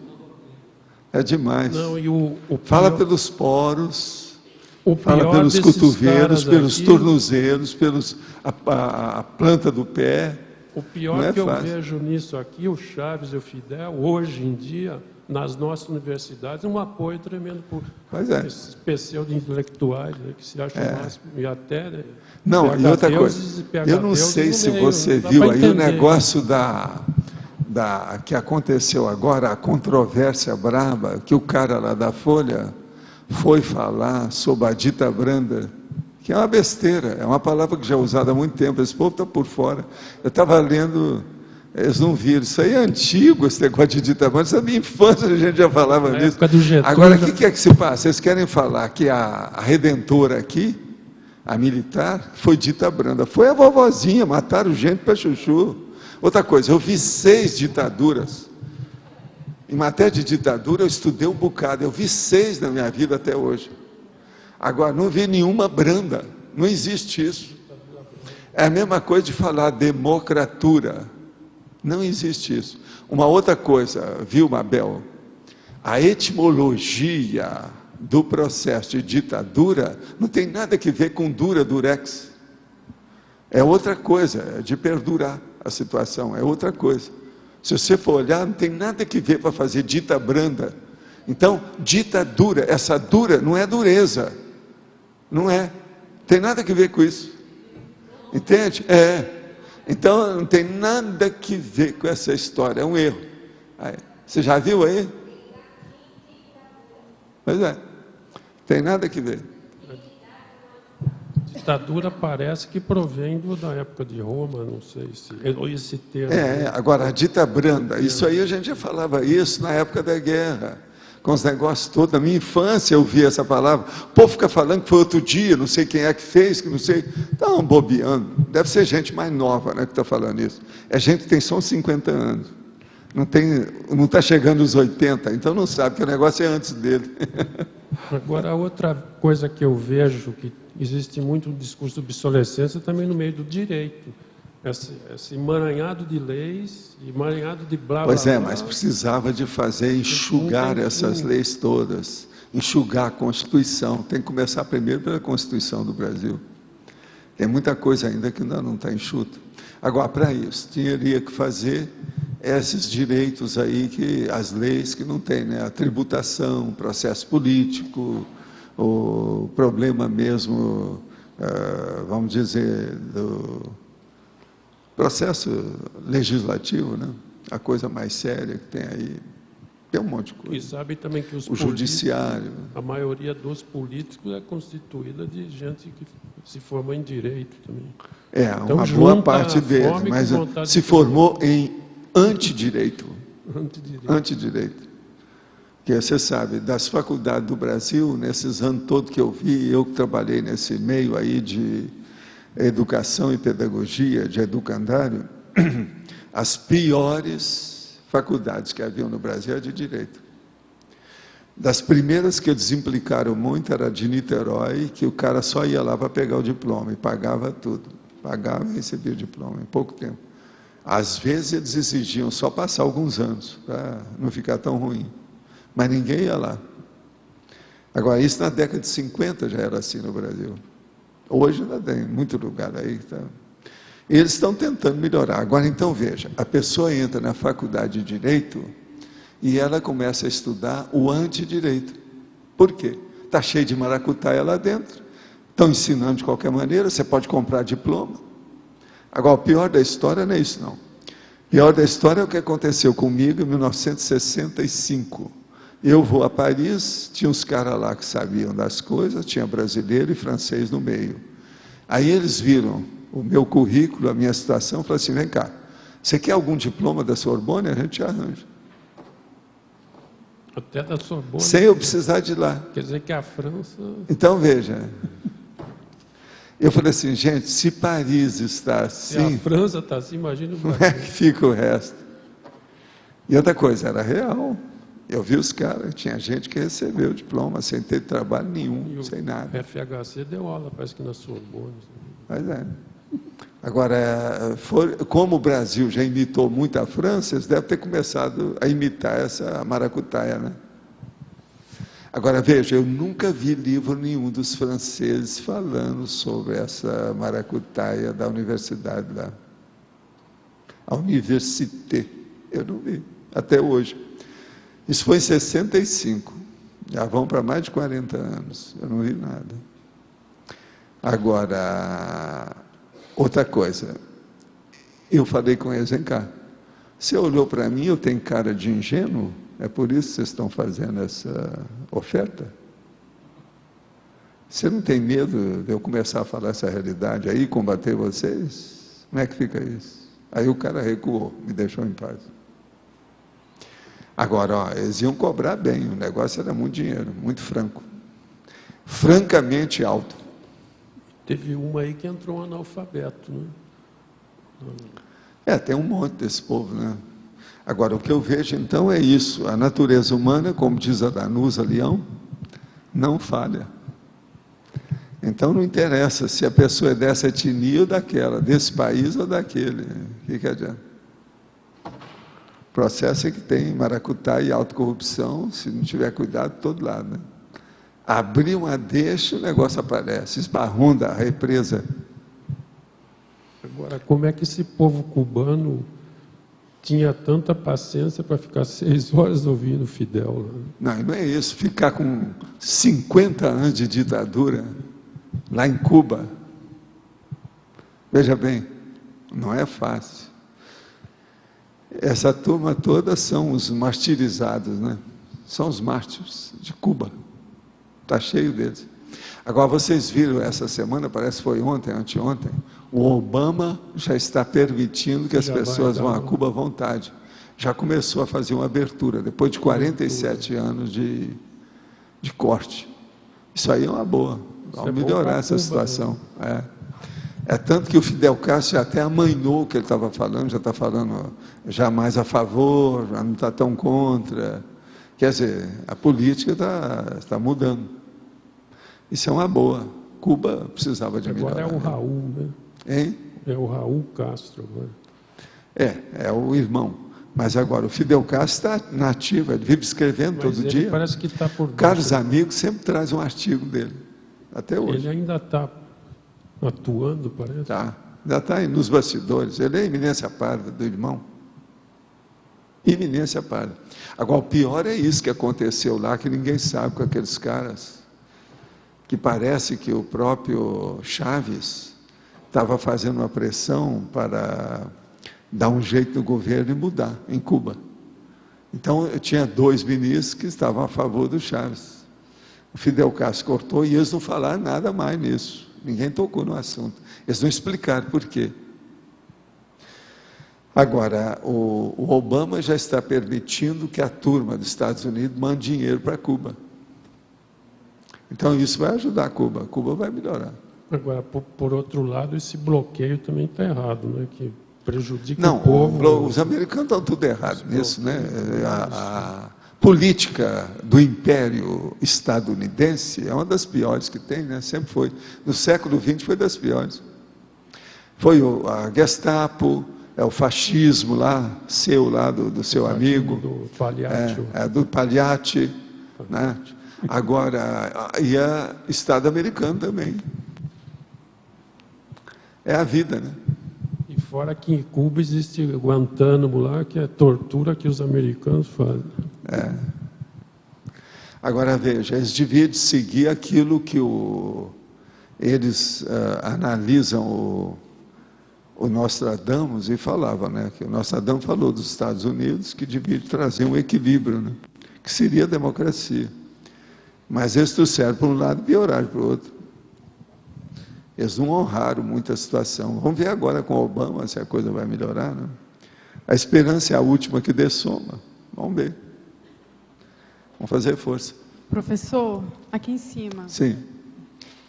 É demais. Não, e o fala pelos poros, o fala pelos cotovelos, pelos aqui, tornozelos, a planta do pé. O pior que eu vejo nisso aqui, o Chaves e o Fidel, hoje em dia, nas nossas universidades, um apoio tremendo por esses pseudo-intelectuais, né, que se acham máximo, e até... Né, não, e outra coisa, eu não sei se você viu aí o negócio que aconteceu agora, a controvérsia braba, que o cara lá da Folha foi falar sobre a dita branda, que é uma besteira, é uma palavra que já é usada há muito tempo, esse povo está por fora. Eu estava lendo, eles não viram, isso aí é antigo, esse negócio de dita branda, isso é da minha infância, a gente já falava nisso. Agora, o que é que se passa? Vocês querem falar que a Redentora aqui, a militar, foi dita branda, foi a vovozinha, mataram gente para chuchu. Outra coisa, eu vi 6 ditaduras, em matéria de ditadura eu estudei um bocado, eu vi 6 na minha vida até hoje. Agora, não vi nenhuma branda, não existe isso. É a mesma coisa de falar democratura, não existe isso. Uma outra coisa, viu, Mabel? A etimologia do processo de ditadura não tem nada a ver com durex. É outra coisa, é de perdurar a situação, é outra coisa. Se você for olhar, não tem nada a ver para fazer dita branda. Então, ditadura, essa dura não é dureza. Não é. Tem nada a ver com isso. Entende? Então, não tem nada a ver com essa história. É um erro. Aí, você já viu aí? Pois é. Tem nada a ver. Ditadura parece que provém da época de Roma, não sei se... Esse termo... Agora, a dita branda, isso aí a gente já falava isso na época da guerra. Com os negócios todos, na minha infância eu vi essa palavra, o povo fica falando que foi outro dia, não sei quem é que fez, que não sei, estão bobeando, deve ser gente mais nova, né, que está falando isso, é gente que tem só uns 50 anos, não está chegando aos 80, então não sabe que o negócio é antes dele. Agora, outra coisa que eu vejo, que existe muito discurso de obsolescência também no meio do direito, esse emaranhado de leis, emaranhado de blá, blá, Pois é, mas precisava de fazer, enxugar essas leis todas, enxugar a Constituição. Tem que começar primeiro pela Constituição do Brasil. Tem muita coisa ainda que ainda não está enxuta. Agora, para isso, teria que fazer esses direitos aí, as leis que não tem, né? A tributação, o processo político, o problema mesmo, vamos dizer, do processo legislativo, né? A coisa mais séria que tem aí, tem um monte de coisa. E sabe também que o judiciário. A maioria dos políticos é constituída de gente que se formou em direito também. Então, uma boa parte deles, mas se formou em antidireito. Antidireito. Porque você sabe, das faculdades do Brasil, nesses anos todos que eu vi, eu que trabalhei nesse meio aí de educação e pedagogia, de educandário, as piores faculdades que haviam no Brasil é de direito. Das primeiras que eles implicaram muito era de Niterói, que o cara só ia lá para pegar o diploma e pagava tudo. Pagava e recebia o diploma em pouco tempo. Às vezes eles exigiam só passar alguns anos, para não ficar tão ruim. Mas ninguém ia lá. Agora, isso na década de 50 já era assim no Brasil. Hoje ainda tem muito lugar aí. Tá? Eles estão tentando melhorar. Agora, então, veja, a pessoa entra na faculdade de Direito e ela começa a estudar o antidireito. Por quê? Está cheio de maracutaia lá dentro. Estão ensinando de qualquer maneira, você pode comprar diploma. Agora, o pior da história não é isso, não. O pior da história é o que aconteceu comigo em 1965. Eu vou a Paris, tinha uns caras lá que sabiam das coisas, tinha brasileiro e francês no meio. Aí eles viram o meu currículo, a minha situação, e falaram assim, vem cá, você quer algum diploma da Sorbonne? A gente arranja. Até da Sorbonne. Sem eu precisar de ir lá. Quer dizer que a França... Então, veja. Eu falei assim, gente, se Paris está assim... Se a França está assim, imagina o Como Brasil. é que fica o resto? E outra coisa, era real. Eu vi os caras, tinha gente que recebeu o diploma sem ter trabalho nenhum, sem nada. O FHC deu aula, parece que na Sorbonne. Mas é. Agora, como o Brasil já imitou muito a França, eles devem ter começado a imitar essa maracutaia, né? Agora, veja, eu nunca vi livro nenhum dos franceses falando sobre essa maracutaia da universidade lá. A Université, eu não vi, até hoje. Isso foi em 65, já vão para mais de 40 anos, eu não vi nada. Agora, outra coisa, eu falei com eles, vem cá, você olhou para mim, eu tenho cara de ingênuo? É por isso que vocês estão fazendo essa oferta? Você não tem medo de eu começar a falar essa realidade aí, combater vocês? Como é que fica isso? Aí o cara recuou, me deixou em paz. Agora, ó, eles iam cobrar bem, o negócio era muito dinheiro, muito franco. Francamente alto. Teve uma aí que entrou um analfabeto, né? Tem um monte desse povo, né? Agora, o que eu vejo, então, é isso. A natureza humana, como diz a Danusa Leão, não falha. Então, não interessa se a pessoa é dessa etnia ou daquela, desse país ou daquele. O que adianta? O processo é que tem maracutaia e autocorrupção, se não tiver cuidado, de todo lado, né? Abrir uma deixa, o negócio aparece. Esbarrunda, a represa. Agora, como é que esse povo cubano tinha tanta paciência para ficar 6 horas ouvindo Fidel? Né? Não é isso. Ficar com 50 anos de ditadura lá em Cuba. Veja bem, não é fácil. Essa turma toda são os martirizados, né? São os mártires de Cuba. Está cheio deles. Agora, vocês viram essa semana, parece que foi ontem, anteontem, o Obama já está permitindo que as pessoas vão a Cuba à vontade. Já começou a fazer uma abertura, depois de 47 anos de corte. Isso aí é uma boa. Vamos melhorar essa situação. É tanto que o Fidel Castro já até amanhou o que ele estava falando, já está falando já mais a favor, já não está tão contra. Quer dizer, a política está mudando. Isso é uma boa. Cuba precisava de melhorar. Agora é o Raul, né? Hein? É o Raul Castro agora. É o irmão. Mas agora, o Fidel Castro está na ativa, ele vive escrevendo todo dia. Parece que está por Caros amigos sempre trazem um artigo dele. Até hoje. Ele ainda está atuando, parece. Tá. Ainda está aí nos bastidores. Ele é eminência parda do irmão. Iminência parda. Agora, o pior é isso que aconteceu lá, que ninguém sabe com aqueles caras. Que parece que o próprio Chávez estava fazendo uma pressão para dar um jeito no governo e mudar em Cuba. Então, eu tinha 2 ministros que estavam a favor do Chávez. O Fidel Castro cortou e eles não falaram nada mais nisso. Ninguém tocou no assunto. Eles não explicaram por quê. Agora, o Obama já está permitindo que a turma dos Estados Unidos mande dinheiro para Cuba. Então, isso vai ajudar Cuba. Cuba vai melhorar. Agora, por outro lado, esse bloqueio também está errado, né? Que prejudica o povo. Não, os americanos estão tudo errado nisso, né? A política do império estadunidense é uma das piores que tem, né? Sempre foi. No século XX foi das piores. Foi a Gestapo, o fascismo lá, do seu amigo. Do Pagliacci. Do Pagliacci, né? Agora, e o Estado americano também. É a vida, né? E fora que em Cuba existe Guantánamo lá, que é tortura que os americanos fazem. Agora, veja, eles deviam seguir aquilo que eles analisam o Nostradamus e falavam, né? Que o Nostradamus falou dos Estados Unidos que devia trazer um equilíbrio, né? Que seria a democracia. Mas eles trouxeram para um lado e pioraram para o outro. Eles não honraram muito a situação. Vamos ver agora com o Obama se a coisa vai melhorar, né? A esperança é a última que dê soma. Vamos ver. Vamos fazer força. Professor, aqui em cima. Sim.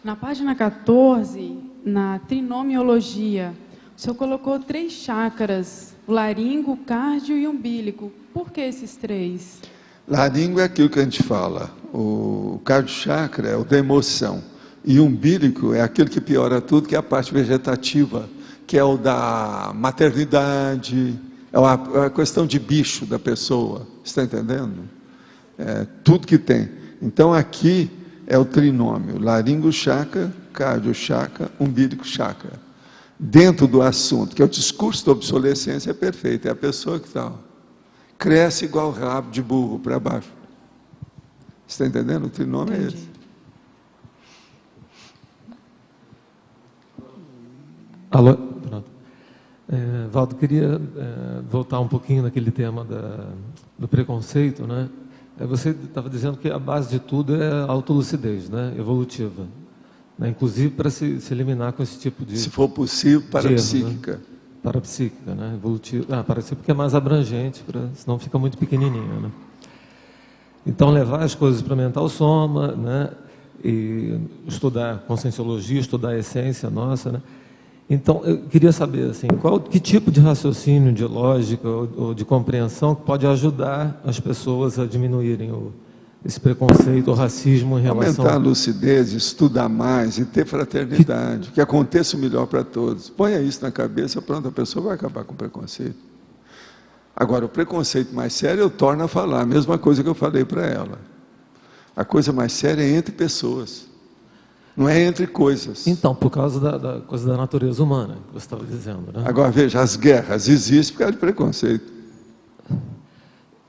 Na página 14, na trinomiologia, o senhor colocou 3 chakras, laringo, cardio e umbilico. Por que esses 3? Laringo é aquilo que a gente fala. O cardio-chakra é o da emoção. E o umbilico é aquilo que piora tudo, que é a parte vegetativa, que é o da maternidade, é a questão de bicho da pessoa. Está entendendo? É, tudo que tem. Então aqui é o trinômio, laringo chakra, cardio chakra, umbilico chakra. Dentro do assunto, que é o discurso da obsolescência, é perfeito. É a pessoa que está, cresce igual rabo de burro para baixo. Está entendendo? O trinômio é esse. Alô? Pronto. Valdo, queria voltar um pouquinho naquele tema do preconceito, né? Você estava dizendo que a base de tudo é a autolucidez, né? Evolutiva. Né? Inclusive para se eliminar com esse tipo de... Se for possível, parapsíquica. Né? Parapsíquica, né? Evolutiva. Parapsíquica porque é mais abrangente, senão fica muito pequenininho, né? Então, levar as coisas para a mental soma, né? E estudar conscienciologia, estudar a essência nossa, né? Então, eu queria saber, assim, que tipo de raciocínio, de lógica ou de compreensão que pode ajudar as pessoas a diminuírem esse preconceito, o racismo em relação... Aumentar a lucidez, estudar mais e ter fraternidade, que aconteça o melhor para todos. Ponha isso na cabeça, pronto, a pessoa vai acabar com o preconceito. Agora, o preconceito mais sério eu torno a falar, a mesma coisa que eu falei para ela. A coisa mais séria é entre pessoas. Não é entre coisas. Então, por causa da coisa da natureza humana, que você estava dizendo, né? Agora, veja, as guerras existem por causa de preconceito.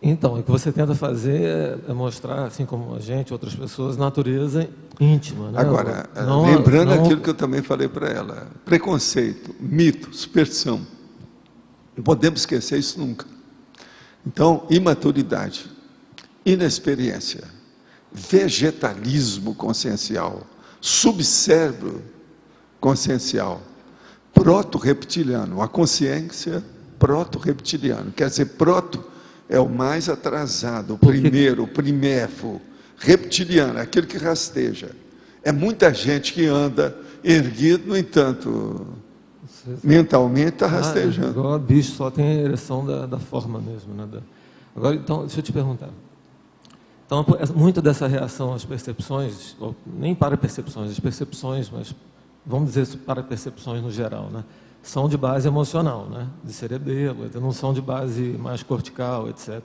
Então, o que você tenta fazer é mostrar, assim como a gente, outras pessoas, natureza íntima, né? Agora, lembrando aquilo que eu também falei para ela, preconceito, mito, superstição. Não podemos esquecer isso nunca. Então, imaturidade, inexperiência, vegetalismo consciencial, subcérebro consciencial, proto-reptiliano, a consciência proto-reptiliano, quer dizer, proto é o mais atrasado, o primeiro, o primevo, reptiliano, aquele que rasteja. É muita gente que anda erguido, no entanto, mentalmente está rastejando. Igual bicho, só tem a ereção da forma mesmo, né? Agora, então, deixa eu te perguntar. Então, muito dessa reação às percepções, ou nem para percepções, as percepções, mas vamos dizer para percepções no geral, né? São de base emocional, né? De cerebelo, não são de base mais cortical, etc.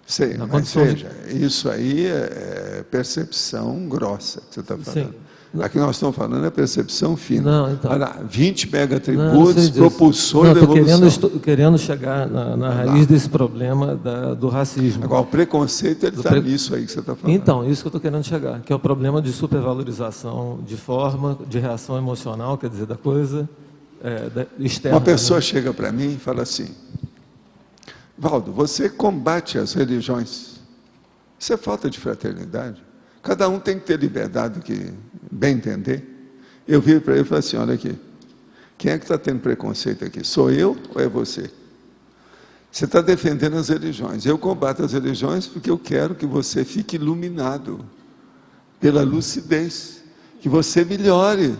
Sei, mas veja, isso aí é percepção grossa que você está falando. Sim. Aqui nós estamos falando é percepção fina. Não, então, olha lá, 20 megatributos, propulsor da evolução. Estou querendo chegar na raiz desse problema do racismo. Agora, o preconceito está nisso aí que você está falando. Então, isso que eu estou querendo chegar, que é o problema de supervalorização de forma, de reação emocional, quer dizer, da coisa externa. Uma pessoa chega para mim e fala assim, Valdo, você combate as religiões. Isso é falta de fraternidade. Cada um tem que ter liberdade do que bem entender. Eu viro para ele e falo assim, olha aqui, quem é que está tendo preconceito aqui? Sou eu ou é você? Você está defendendo as religiões. Eu combato as religiões porque eu quero que você fique iluminado pela lucidez, que você melhore.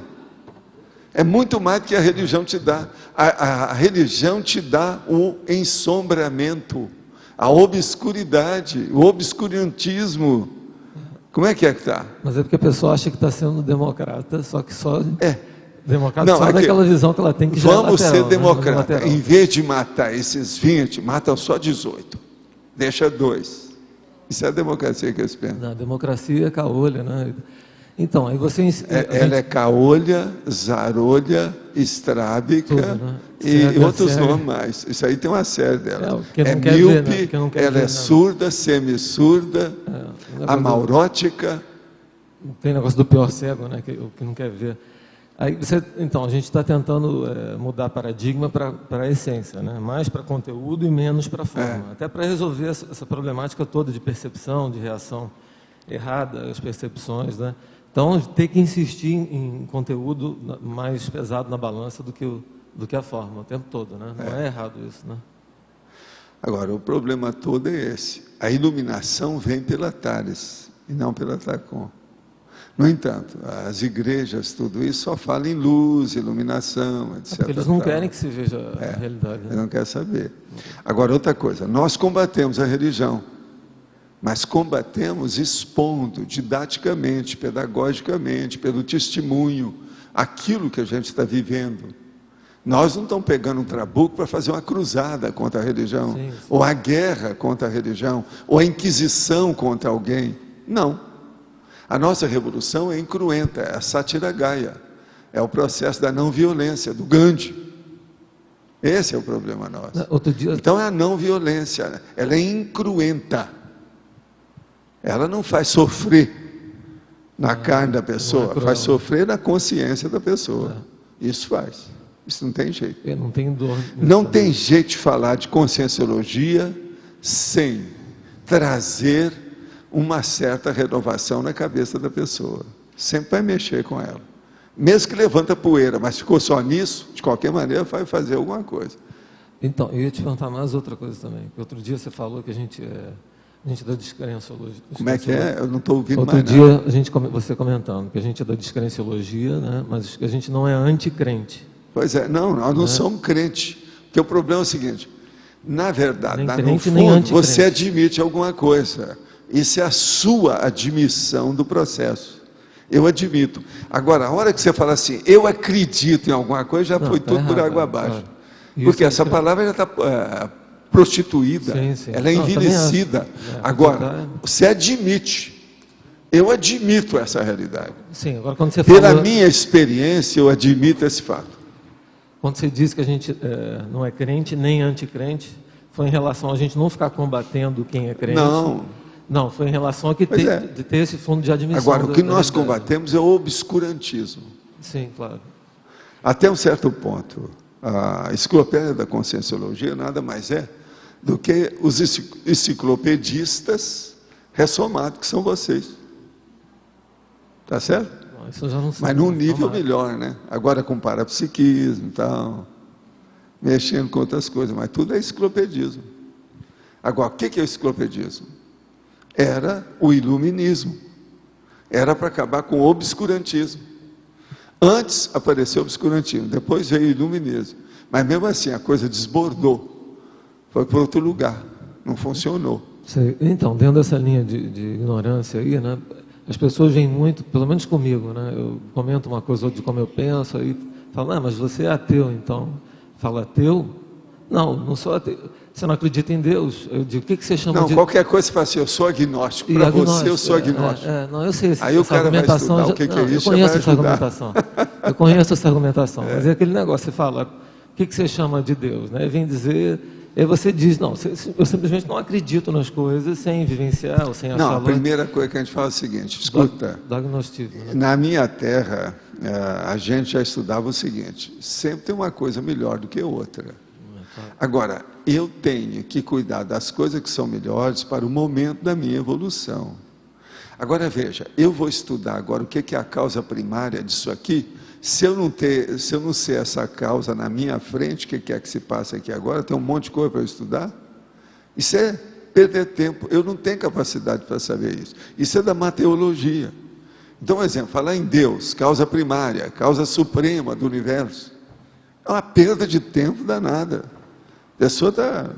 É muito mais do que a religião te dá. A religião te dá o ensombramento, a obscuridade, o obscurantismo. Como é que está? Mas é porque a pessoa acha que está sendo democrata, só que só... Democrata não, só daquela visão que ela tem que vamos ser democrata. Né? Em vez de matar esses 20, matam só 18. Deixa 2. Isso é a democracia que eles pensam. A democracia é caolha, né? Então, aí você... Ela é caolha, zarolha, estrábica, tudo, né? E outros nomes mais. Isso aí tem uma série dela. É míope, ela é surda, semissurda, amaurótica. Tem negócio do pior cego, né? Que não quer ver. Aí então, a gente está tentando mudar paradigma para a essência, né? Mais para conteúdo e menos para forma. Até para resolver essa problemática toda de percepção, de reação errada, as percepções, né? Então, tem que insistir em conteúdo mais pesado na balança do que a forma, o tempo todo, né? Não é errado isso, né? Agora, o problema todo é esse. A iluminação vem pela Tales e não pela TACOM. No entanto, as igrejas, tudo isso, só falam em luz, iluminação, etc. Porque eles não querem que se veja a realidade. Né? Eles não querem saber. Agora, outra coisa, nós combatemos a religião, mas combatemos expondo didaticamente, pedagogicamente, pelo testemunho, aquilo que a gente está vivendo. Nós não estamos pegando um trabuco para fazer uma cruzada contra a religião, sim. Ou a guerra contra a religião, ou a inquisição contra alguém. Não. A nossa revolução é incruenta, é a Satyagaya, é o processo da não violência, do Gandhi. Esse é o problema nosso. Então é a não violência, ela é incruenta. Ela não faz sofrer na carne da pessoa, faz sofrer na consciência da pessoa. Isso faz. Isso não tem jeito. Não tem dor. Não tem jeito de falar de conscienciologia sem trazer uma certa renovação na cabeça da pessoa. Sempre vai mexer com ela. Mesmo que levanta poeira, mas ficou só nisso, de qualquer maneira vai fazer alguma coisa. Então, eu ia te perguntar mais outra coisa também. Outro dia você falou que a gente é da descrenciologia. Como é que é? Eu não estou ouvindo outro mais dia, nada. você comentando que a gente é da descrenciologia, né? Mas que a gente não é anticrente. Pois é, não, nós não somos crentes. Porque o problema é o seguinte, na verdade, nem no crente, fundo, você admite alguma coisa. Isso é a sua admissão do processo. Eu admito. Agora, a hora que você fala assim, eu acredito em alguma coisa, já foi tudo por água abaixo. Porque essa palavra já está prostituída, ela é envelhecida. Agora, você admite. Eu admito essa realidade. Sim, agora quando você Pela minha experiência, eu admito esse fato. Quando você diz que a gente não é crente nem anticrente, foi em relação a gente não ficar combatendo quem é crente? Não, foi em relação a de ter esse fundo de admissão. Agora, o que nós combatemos é o obscurantismo. Sim, claro. Até um certo ponto, a enciclopédia da conscienciologia nada mais é do que os enciclopedistas ressomados, que são vocês. Tá certo? Não, isso eu já não sei. Mas num nível melhor, né? Agora com parapsiquismo e tal, mexendo com outras coisas, mas tudo é enciclopedismo. Agora, o que é o enciclopedismo? Era o iluminismo. Era para acabar com o obscurantismo. Antes apareceu o obscurantismo, depois veio o iluminismo. Mas mesmo assim, a coisa desbordou. Foi para outro lugar. Não funcionou. Então, dentro dessa linha de ignorância aí, né? As pessoas vêm muito, pelo menos comigo, né? Eu comento uma coisa ou outra de como eu penso, aí falam, mas você é ateu, então. Fala, ateu? Não sou ateu. Você não acredita em Deus? Eu digo, o que você chama de... Não, qualquer coisa você fala assim, eu sou agnóstico. Para você, eu sou agnóstico. Não, eu sei aí o cara vai estudar o que é isso, eu conheço essa argumentação. Eu conheço essa argumentação. Mas é aquele negócio, você fala, o que você chama de Deus? Né? Vem dizer... Aí você diz, não, eu simplesmente não acredito nas coisas sem vivenciar ou sem achar... Não, a primeira coisa que a gente fala é o seguinte, escuta, né? Na minha terra, a gente já estudava o seguinte, sempre tem uma coisa melhor do que outra. Agora, eu tenho que cuidar das coisas que são melhores para o momento da minha evolução. Agora veja, eu vou estudar agora o que é a causa primária disso aqui. Se eu não ser essa causa na minha frente, o que é que se passa aqui agora? Tem um monte de coisa para eu estudar. Isso é perder tempo. Eu não tenho capacidade para saber isso. Isso é da mateologia. Então, por exemplo, falar em Deus, causa primária, causa suprema do universo, é uma perda de tempo danada. A pessoa está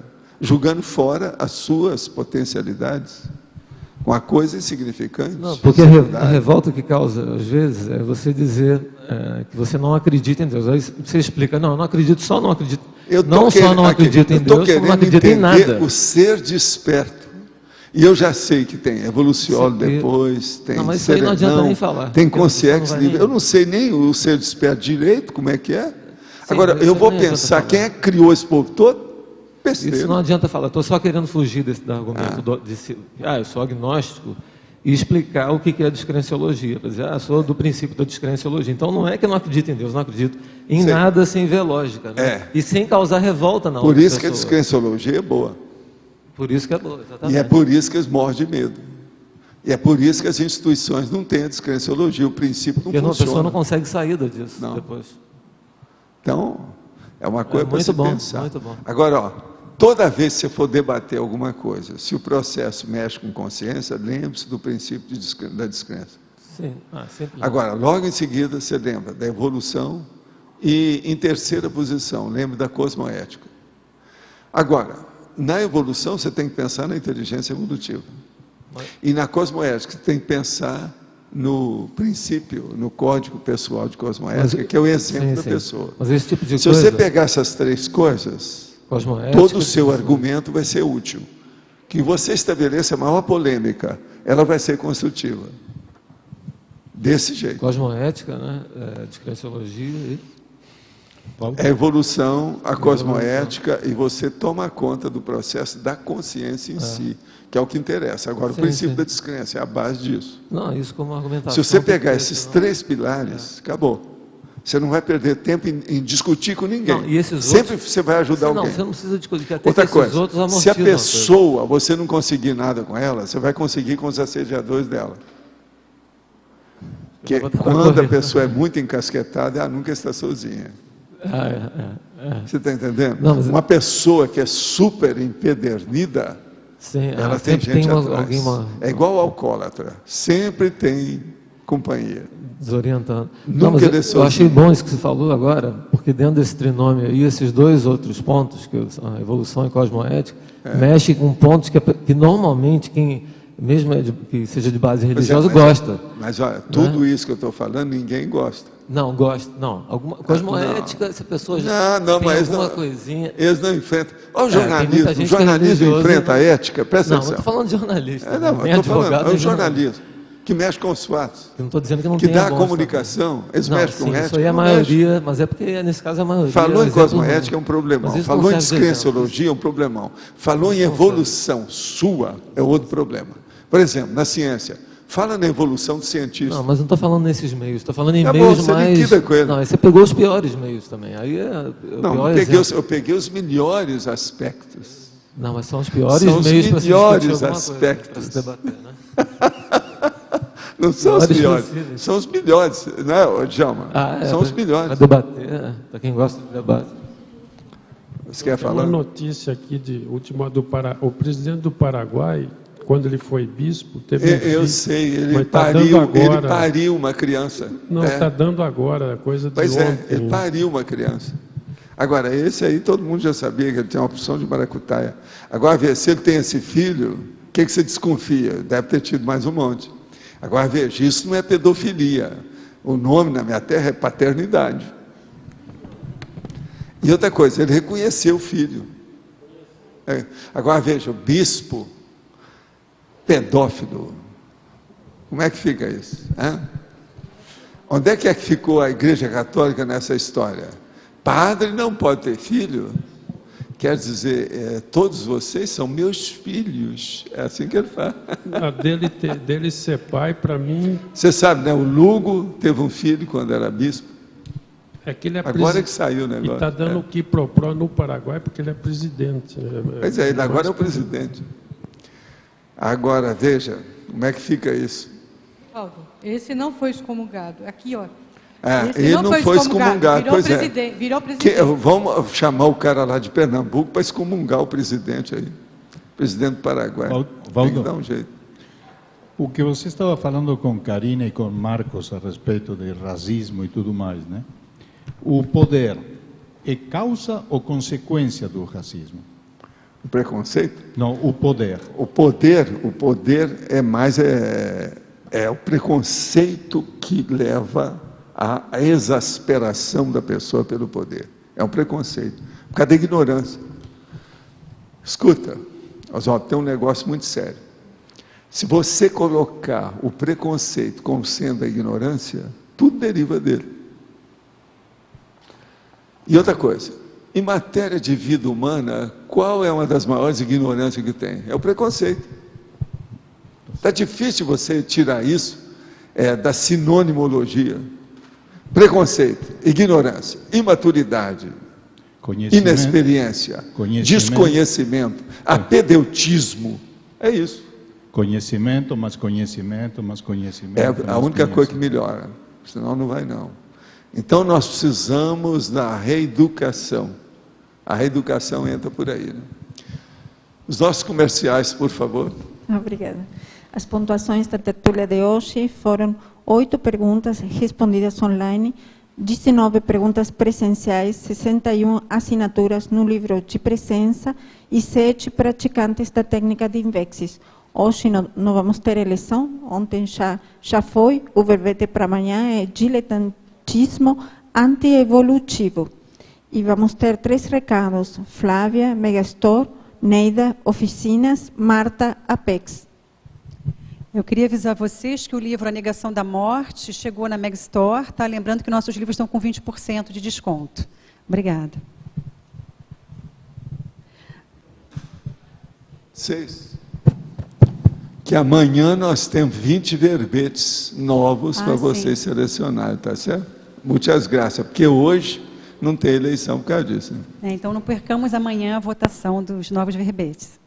julgando fora as suas potencialidades. Uma coisa insignificante. Não, porque a revolta que causa, às vezes, é você dizer que você não acredita em Deus. Aí você explica, não acredito, só não acredito. Não acredito em Deus, como não acredito em nada. O ser desperto. E eu já sei que tem evoluciólogo depois, tem mas isso aí não adianta nem falar. Tem consciência livre. Eu não sei nem o ser desperto direito, como é que é. Agora, eu vou pensar, quem é que criou esse povo todo? Besteira. Isso não adianta falar, estou só querendo fugir desse argumento eu sou agnóstico, e explicar o que é a descrenciologia. Para dizer, sou do princípio da descrenciologia. Então não é que eu não acredito em Deus, não acredito em nada sem ver lógica. Né? E sem causar revolta na outra pessoa. Por isso que a descrenciologia é boa. Por isso que é boa, exatamente. E é por isso que eles morrem de medo. E é por isso que as instituições não têm a descrenciologia, o princípio não funciona. Porque a pessoa não consegue sair disso depois. Então, é uma coisa para se pensar. Muito bom. Agora, toda vez que você for debater alguma coisa, se o processo mexe com consciência, lembre-se do princípio da descrença. Sim. Sempre. Agora, logo em seguida, você lembra da evolução e, em terceira posição, lembre da cosmoética. Agora, na evolução, você tem que pensar na inteligência evolutiva. E na cosmoética, você tem que pensar no princípio, no código pessoal de cosmoética, que é o exemplo da pessoa. Mas esse tipo de Se você pegar essas três coisas, todo o seu argumento vai ser útil. Que você estabeleça a maior polêmica, ela vai ser construtiva. Desse jeito. Cosmoética, né? Descrenciologia e... A evolução, a cosmoética, e você toma conta do processo da consciência em si, que é o que interessa. Agora, o princípio da descrença é a base disso. Não, isso como argumentação. Se você pegar esses três pilares, acabou. Você não vai perder tempo em discutir com ninguém. Não, e esses Sempre outros, você vai ajudar alguém. Não, você não precisa discutir, até Outra esses coisa, outros se a amortizam pessoa, você não conseguir nada com ela, você vai conseguir com os assediadores dela. Que quando a pessoa é muito encasquetada, ela nunca está sozinha. Você está entendendo? Não, mas... Uma pessoa que é super empedernida, sim, ela tem gente atrás. Alguém, é igual ao alcoólatra, sempre tem companhia. Desorientando. Nunca eu achei bom isso que você falou agora, porque dentro desse trinômio e esses dois outros pontos, que a evolução e cosmoética, mexe com pontos que normalmente quem, mesmo que seja de base religiosa, gosta. Mas olha, tudo isso que eu estou falando, ninguém gosta. Não, gosta. Não. Alguma cosmoética, se a pessoa já tem alguma coisinha... Eles não enfrentam. Olha o jornalismo. O jornalismo enfrenta a ética, presta atenção. Não, eu estou falando de jornalista. Eu estou falando, é o jornalismo que mexe com os fatos. Eu não estou dizendo que não que tem dá a comunicação, eles mexem com ética. Isso aí é a maioria, mas é porque nesse caso é a maioria. Falou em cosmoética é um problemão. Falou em descrenciologia é um problemão. Falou em evolução sua é outro problema. Por exemplo, na ciência, fala na evolução do cientista. Não, mas não estou falando nesses meios, estou falando em meios mais... Com ele. Não, você pegou os piores meios também. Aí eu peguei os melhores aspectos. Não, mas são os piores meios para se discutir aspectos. Para se debater, né? Não são os piores, são os melhores, né, Djalma? São os melhores. Para debater, para quem gosta de debate. Você quer falar? Uma notícia aqui de última o presidente do Paraguai, quando ele foi bispo, teve um filho. Eu sei, ele pariu uma criança. Não, está dando agora, coisa de pois ontem. Ele pariu uma criança. Agora, esse aí todo mundo já sabia que ele tem uma opção de maracutaia. Agora, se ele tem esse filho, o que você desconfia? Deve ter tido mais um monte. Agora, veja, isso não é pedofilia. O nome na minha terra é paternidade. E outra coisa, ele reconheceu o filho. Agora, veja, o bispo pedófilo. Como é que fica isso? Onde é que ficou a Igreja Católica nessa história? Padre não pode ter filho? Quer dizer, todos vocês são meus filhos. É assim que ele fala. Dele ser pai, para mim... Você sabe, né? O Lugo teve um filho quando era bispo. Ele é agora que saiu o negócio. E está dando o que pro no Paraguai, porque ele é presidente. Pois é, ele agora é o presidente. Agora, veja, como é que fica isso? Paulo, esse não foi excomungado. Aqui, ó. Ele não foi excomungado, virou presidente, virou presidente. Vamos chamar o cara lá de Pernambuco para excomungar o presidente aí. Presidente do Paraguai. Tem que dar um jeito. O que você estava falando com Karina e com Marcos a respeito de racismo e tudo mais, né? O poder é causa ou consequência do racismo? O preconceito? Não, o poder. O poder é mais o preconceito que leva à exasperação da pessoa pelo poder. É um preconceito. Por causa da ignorância. Escuta, Oswaldo, tem um negócio muito sério. Se você colocar o preconceito como sendo a ignorância, tudo deriva dele. E outra coisa, em matéria de vida humana, qual é uma das maiores ignorâncias que tem? É o preconceito. Está difícil você tirar isso da sinonimologia. Preconceito, ignorância, imaturidade, inexperiência, desconhecimento, apedeutismo. É isso. Conhecimento, mais conhecimento, mais conhecimento. É a única coisa que melhora, senão não vai não. Então nós precisamos da reeducação. A reeducação entra por aí, né? Os nossos comerciais, por favor. Obrigada. As pontuações da tertúlia de hoje foram 8 perguntas respondidas online, 19 perguntas presenciais, 61 assinaturas no livro de presença e 7 praticantes da técnica de Invexis. Hoje não vamos ter eleição, ontem já foi, o verbete para amanhã é diletantismo antievolutivo. E vamos ter 3 recados, Flávia, Megastore, Neida, Oficinas, Marta, Apex. Eu queria avisar vocês que o livro A Negação da Morte chegou na Megastore, tá? Lembrando que nossos livros estão com 20% de desconto. Obrigada. 6. Que amanhã nós temos 20 verbetes novos para vocês selecionarem, tá certo? Muitas graças, porque hoje não tem eleição por causa disso. Né? Então não percamos amanhã a votação dos novos verbetes.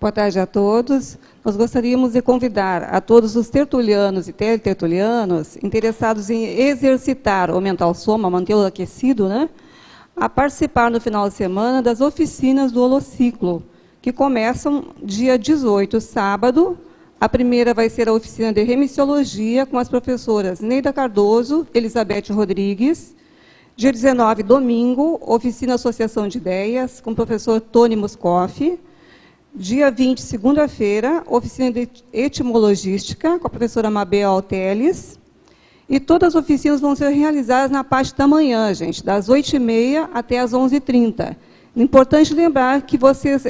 Boa tarde a todos. Nós gostaríamos de convidar a todos os tertulianos e teletertulianos interessados em exercitar o mental soma, mantê-lo aquecido, né? A participar no final de semana das oficinas do Holociclo, que começam dia 18, sábado. A primeira vai ser a oficina de remissiologia com as professoras Neida Cardoso, Elizabeth Rodrigues. Dia 19, domingo, oficina Associação de Ideias com o professor Tony Muscoff. Dia 20, segunda-feira, oficina de etimologística com a professora Mabel Teles. E todas as oficinas vão ser realizadas na parte da manhã, gente, das 8h30 até as 11h30. Importante lembrar que vocês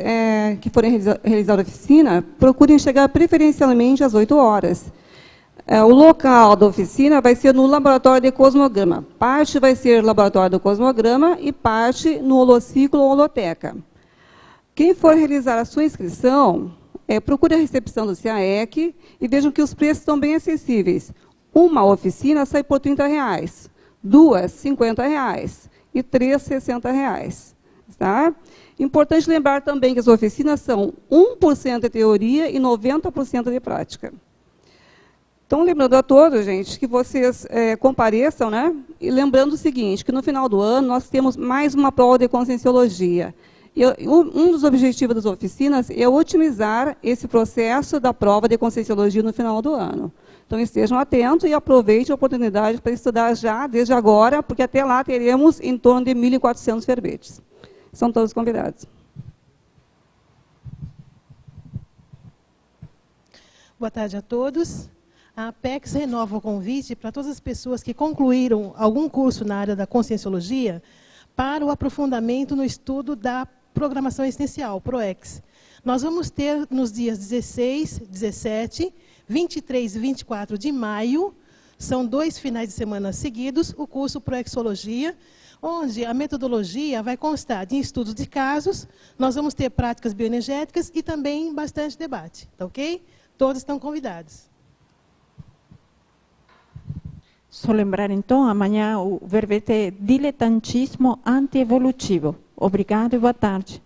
que forem realizar a oficina, procurem chegar preferencialmente às 8 horas. O local da oficina vai ser no laboratório de cosmograma. Parte vai ser laboratório do cosmograma e parte no holociclo ou holoteca. Quem for realizar a sua inscrição, procure a recepção do CAEC e vejam que os preços estão bem acessíveis. Uma oficina sai por R$30, 2, R$50 e 3, R$60. Tá? Importante lembrar também que as oficinas são 1% de teoria e 90% de prática. Então, lembrando a todos, gente, que vocês compareçam, né? E lembrando o seguinte, que no final do ano nós temos mais uma prova de conscienciologia. E um dos objetivos das oficinas é otimizar esse processo da prova de conscienciologia no final do ano. Então, estejam atentos e aproveitem a oportunidade para estudar já, desde agora, porque até lá teremos em torno de 1.400 verbetes. São todos convidados. Boa tarde a todos. A Apex renova o convite para todas as pessoas que concluíram algum curso na área da conscienciologia para o aprofundamento no estudo da programação existencial, ProEx. Nós vamos ter nos dias 16, 17, 23 e 24 de maio, são 2 finais de semana seguidos, o curso Proexologia, onde a metodologia vai constar de estudos de casos, nós vamos ter práticas bioenergéticas e também bastante debate, tá ok? Todos estão convidados. Só lembrar, então, amanhã o verbete é diletantismo antievolutivo. Obrigado e boa tarde.